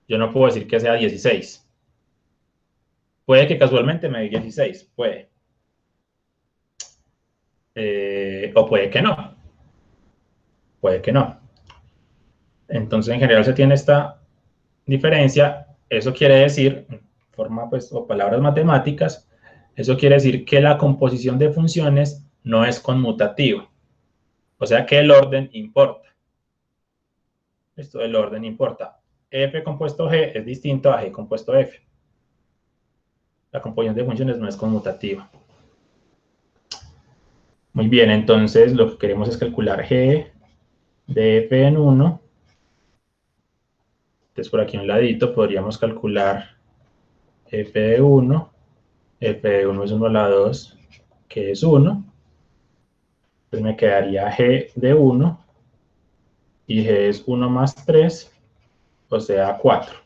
Yo no puedo decir que sea 16. Puede que casualmente me dé 16, puede. O puede que no. Puede que no. Entonces, en general se tiene esta diferencia. Eso quiere decir, en forma, pues, o palabras matemáticas, eso quiere decir que la composición de funciones no es conmutativa. O sea que el orden importa. Esto del orden importa. F compuesto G es distinto a G compuesto F. La composición de funciones no es conmutativa. Muy bien, entonces lo que queremos es calcular G de F en 1. Entonces por aquí a un ladito podríamos calcular F de 1. F de 1 es 1 a la 2, que es 1. Entonces me quedaría G de 1. Y G es 1 más 3, o sea 4.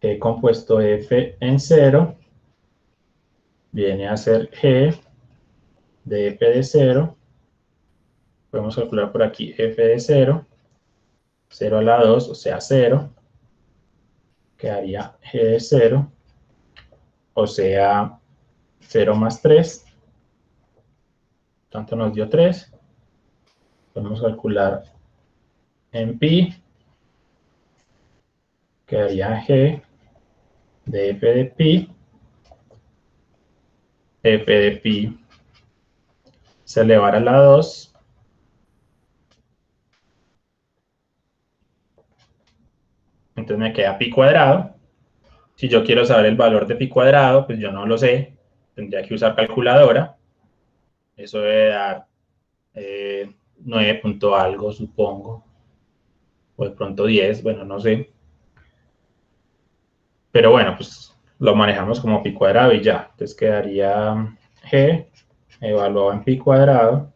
G compuesto F en 0 viene a ser G de F de 0. Podemos calcular por aquí F de 0. 0 a la 2, o sea 0. Quedaría G de 0, o sea 0 más 3. Tanto nos dio 3. Podemos calcular en pi. Quedaría G de F de pi. F de pi se elevar a la 2. Entonces me queda pi cuadrado. Si yo quiero saber el valor de pi cuadrado, pues yo no lo sé. Tendría que usar calculadora. Eso debe dar 9 punto algo, supongo. O de pronto 10, bueno, no sé. Pero bueno, pues lo manejamos como pi cuadrado y ya. Entonces quedaría G evaluado en pi cuadrado.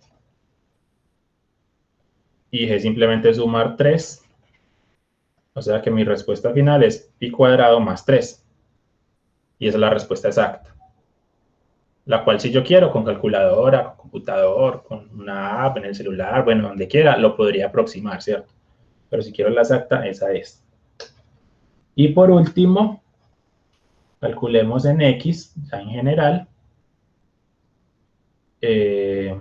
Y G simplemente sumar 3. O sea que mi respuesta final es pi cuadrado más 3. Y esa es la respuesta exacta. La cual si yo quiero, con calculadora, con computador, con una app en el celular, bueno, donde quiera, lo podría aproximar, ¿cierto? Pero si quiero la exacta, esa es. Y por último, calculemos en X, ya en general, G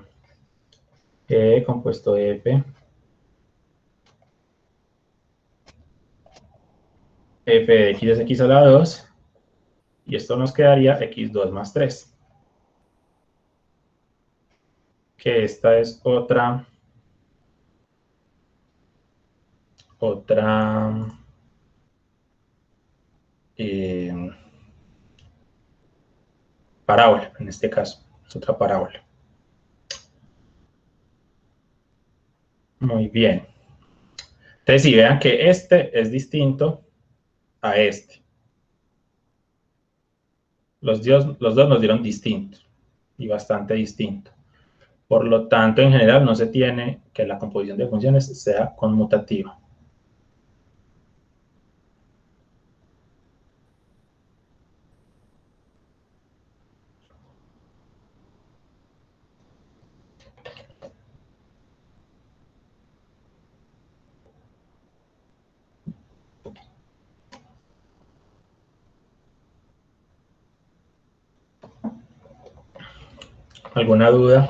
compuesto F, F de X es X a la 2, y esto nos quedaría X2 más 3. Que esta es otra parábola, en este caso, es otra parábola. Muy bien. Entonces, si vean que este es distinto a este. Los dos nos dieron distinto y bastante distinto. Por lo tanto, en general, no se tiene que la composición de funciones sea conmutativa. ¿Alguna duda?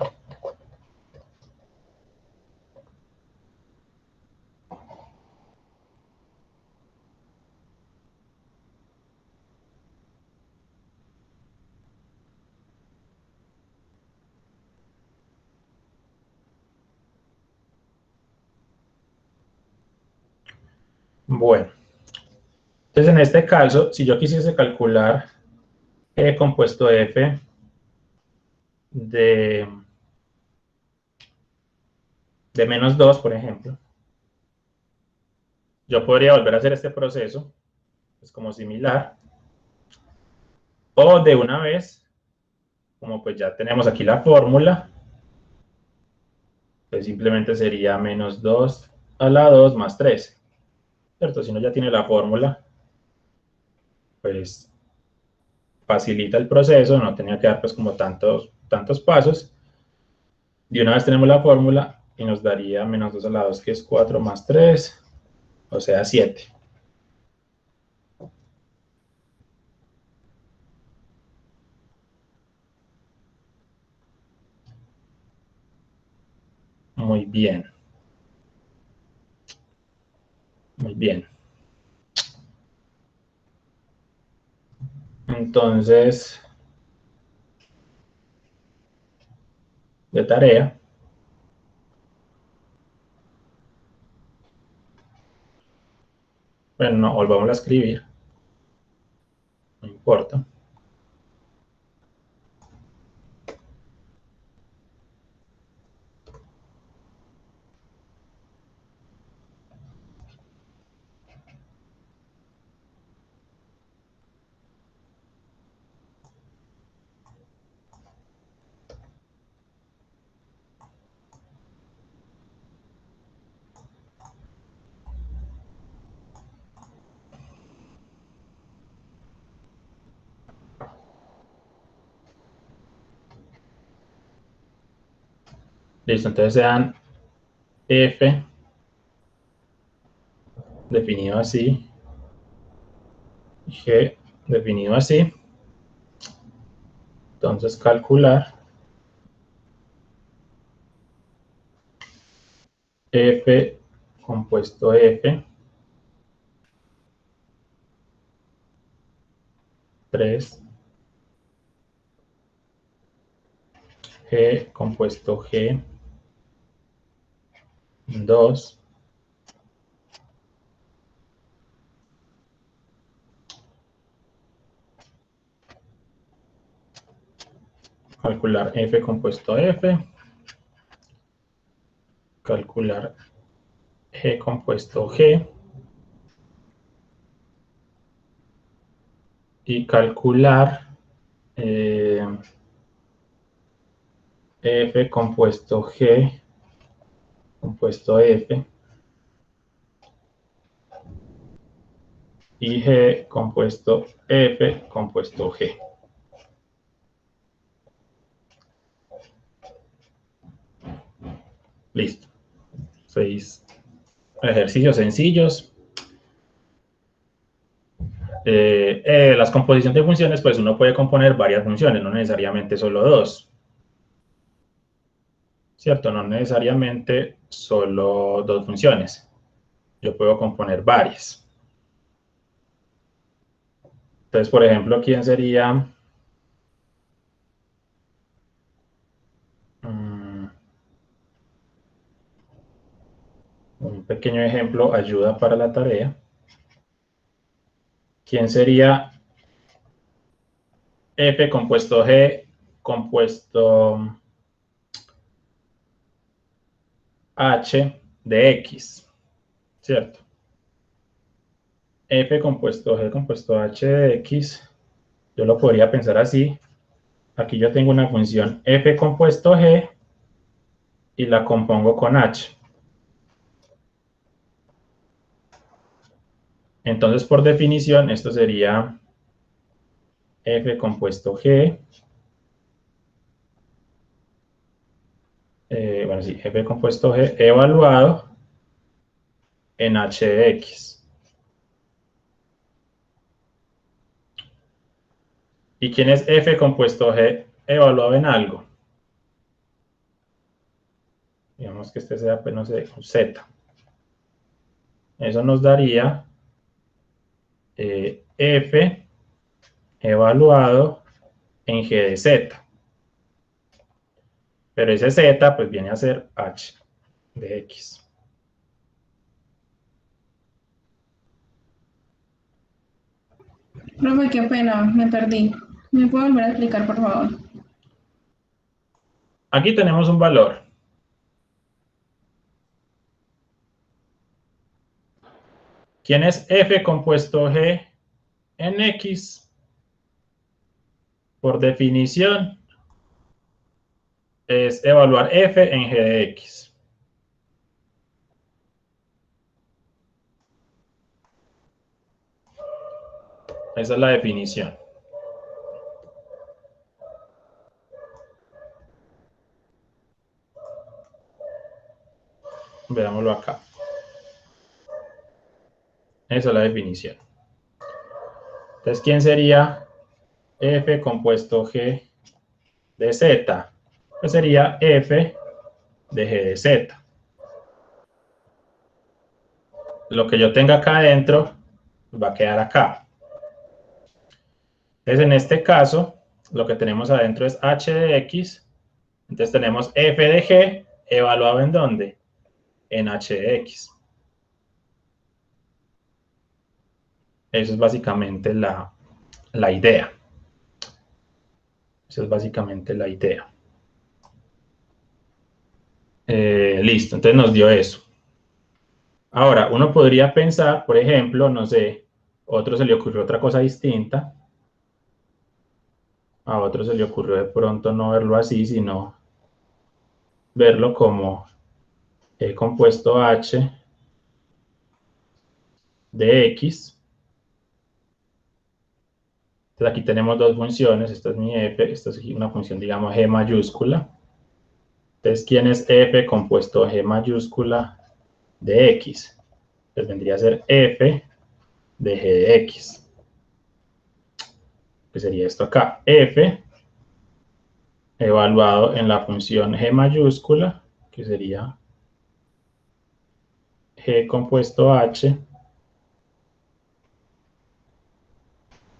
Bueno, entonces en este caso, si yo quisiese calcular E compuesto F de menos 2, por ejemplo, yo podría volver a hacer este proceso, es como similar, o de una vez, como pues ya tenemos aquí la fórmula, pues simplemente sería menos 2 a la 2 más 3, ¿cierto? Si uno ya tiene la fórmula, pues facilita el proceso, no tenía que dar pues como tantos pasos. Y una vez tenemos la fórmula y nos daría menos 2 a la 2, que es 4 más 3, o sea 7. Muy bien. Muy bien. Entonces, de tarea, bueno, no, volvamos a escribir, no importa. Listo, entonces sean f definido así, g definido así. Entonces calcular f compuesto f 3 g compuesto g 2 calcular f compuesto f, calcular g compuesto g y calcular f compuesto g compuesto f y g compuesto f compuesto g. Listo. 6 ejercicios sencillos. Las composiciones de funciones, pues uno puede componer varias funciones, no necesariamente solo dos. ¿Cierto? No necesariamente solo dos funciones. Yo puedo componer varias. Entonces, por ejemplo, ¿quién sería? Un pequeño ejemplo ayuda para la tarea. ¿Quién sería f compuesto g compuesto h de x? ¿Cierto? F compuesto g compuesto h de x, yo lo podría pensar así. Aquí yo tengo una función f compuesto g y la compongo con h. Entonces, por definición, esto sería f compuesto g, bueno, sí, f compuesto g evaluado en h de x. ¿Y quién es f compuesto g evaluado en algo? Digamos que este sea, pues no sé, un z. Eso nos daría f evaluado en g de z. Pero ese z pues viene a ser h de x. Profe, qué pena, me perdí. ¿Me puede volver a explicar, por favor? Aquí tenemos un valor. ¿Quién es f compuesto g en x? Por definición, es evaluar f en g de x. Esa es la definición. Veámoslo acá. Esa es la definición. Entonces, ¿quién sería f compuesto g de z? Pues sería f de g de z. Lo que yo tenga acá adentro va a quedar acá. Entonces, en este caso, lo que tenemos adentro es h de x. Entonces, tenemos f de g evaluado ¿en dónde? En h de x. Eso es básicamente la idea. Esa es básicamente la idea. Listo, entonces nos dio eso. Ahora, uno podría pensar, por ejemplo, no sé, a otro se le ocurrió otra cosa distinta. A otro se le ocurrió de pronto no verlo así, sino verlo como compuesto h de x. Entonces aquí tenemos dos funciones, esta es mi f, esta es una función, digamos, g mayúscula. Entonces, ¿quién es f compuesto G mayúscula de x? Pues vendría a ser f de G de x. Que sería esto acá. F evaluado en la función G mayúscula, que sería G compuesto H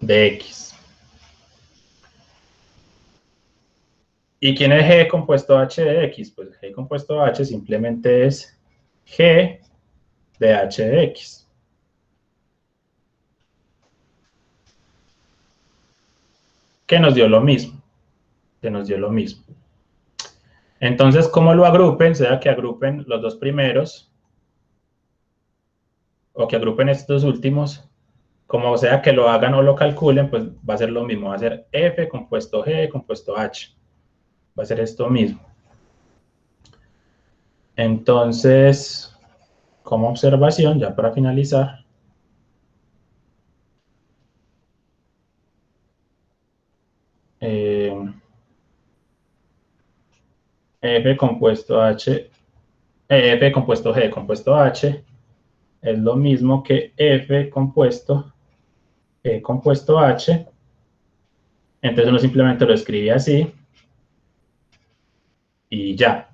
de x. ¿Y quién es G compuesto H de x? Pues G compuesto H simplemente es G de H de x. Que nos dio lo mismo. Entonces, ¿cómo lo agrupen? Sea que agrupen los dos primeros o que agrupen estos dos últimos. Como sea que lo hagan o lo calculen, pues va a ser lo mismo. Va a ser F compuesto G compuesto H. Va a ser esto mismo. Entonces, como observación, ya para finalizar, F compuesto G compuesto H es lo mismo que F compuesto G compuesto H. Entonces uno simplemente lo escribe así y ya.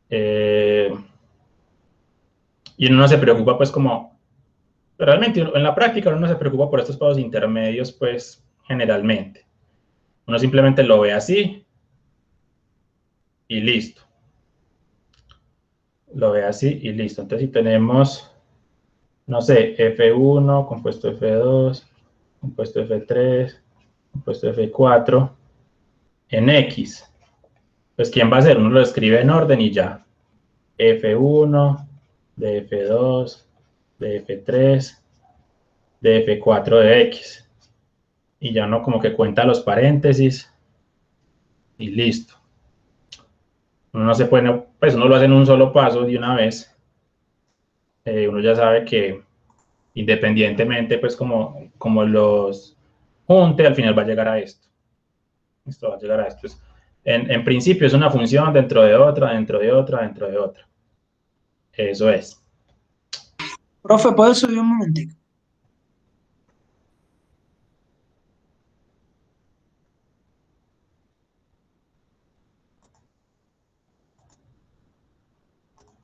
Y uno no se preocupa pues como, realmente en la práctica uno no se preocupa por estos pasos intermedios pues generalmente. Uno simplemente lo ve así y listo. Lo ve así y listo. Entonces si tenemos, no sé, F1, compuesto F2, compuesto F3, compuesto F4, en X, pues ¿quién va a ser? Uno lo escribe en orden y ya. F1, de F2, de F3, de F4 de X. Y ya uno como que cuenta los paréntesis y listo. Uno no se puede, pues uno lo hace en un solo paso de una vez. Uno ya sabe que independientemente, pues como los junte, al final va a llegar a esto. Esto va a llegar a esto. En principio es una función dentro de otra, dentro de otra, dentro de otra. Eso es. Profe, ¿puedo subir un momentico?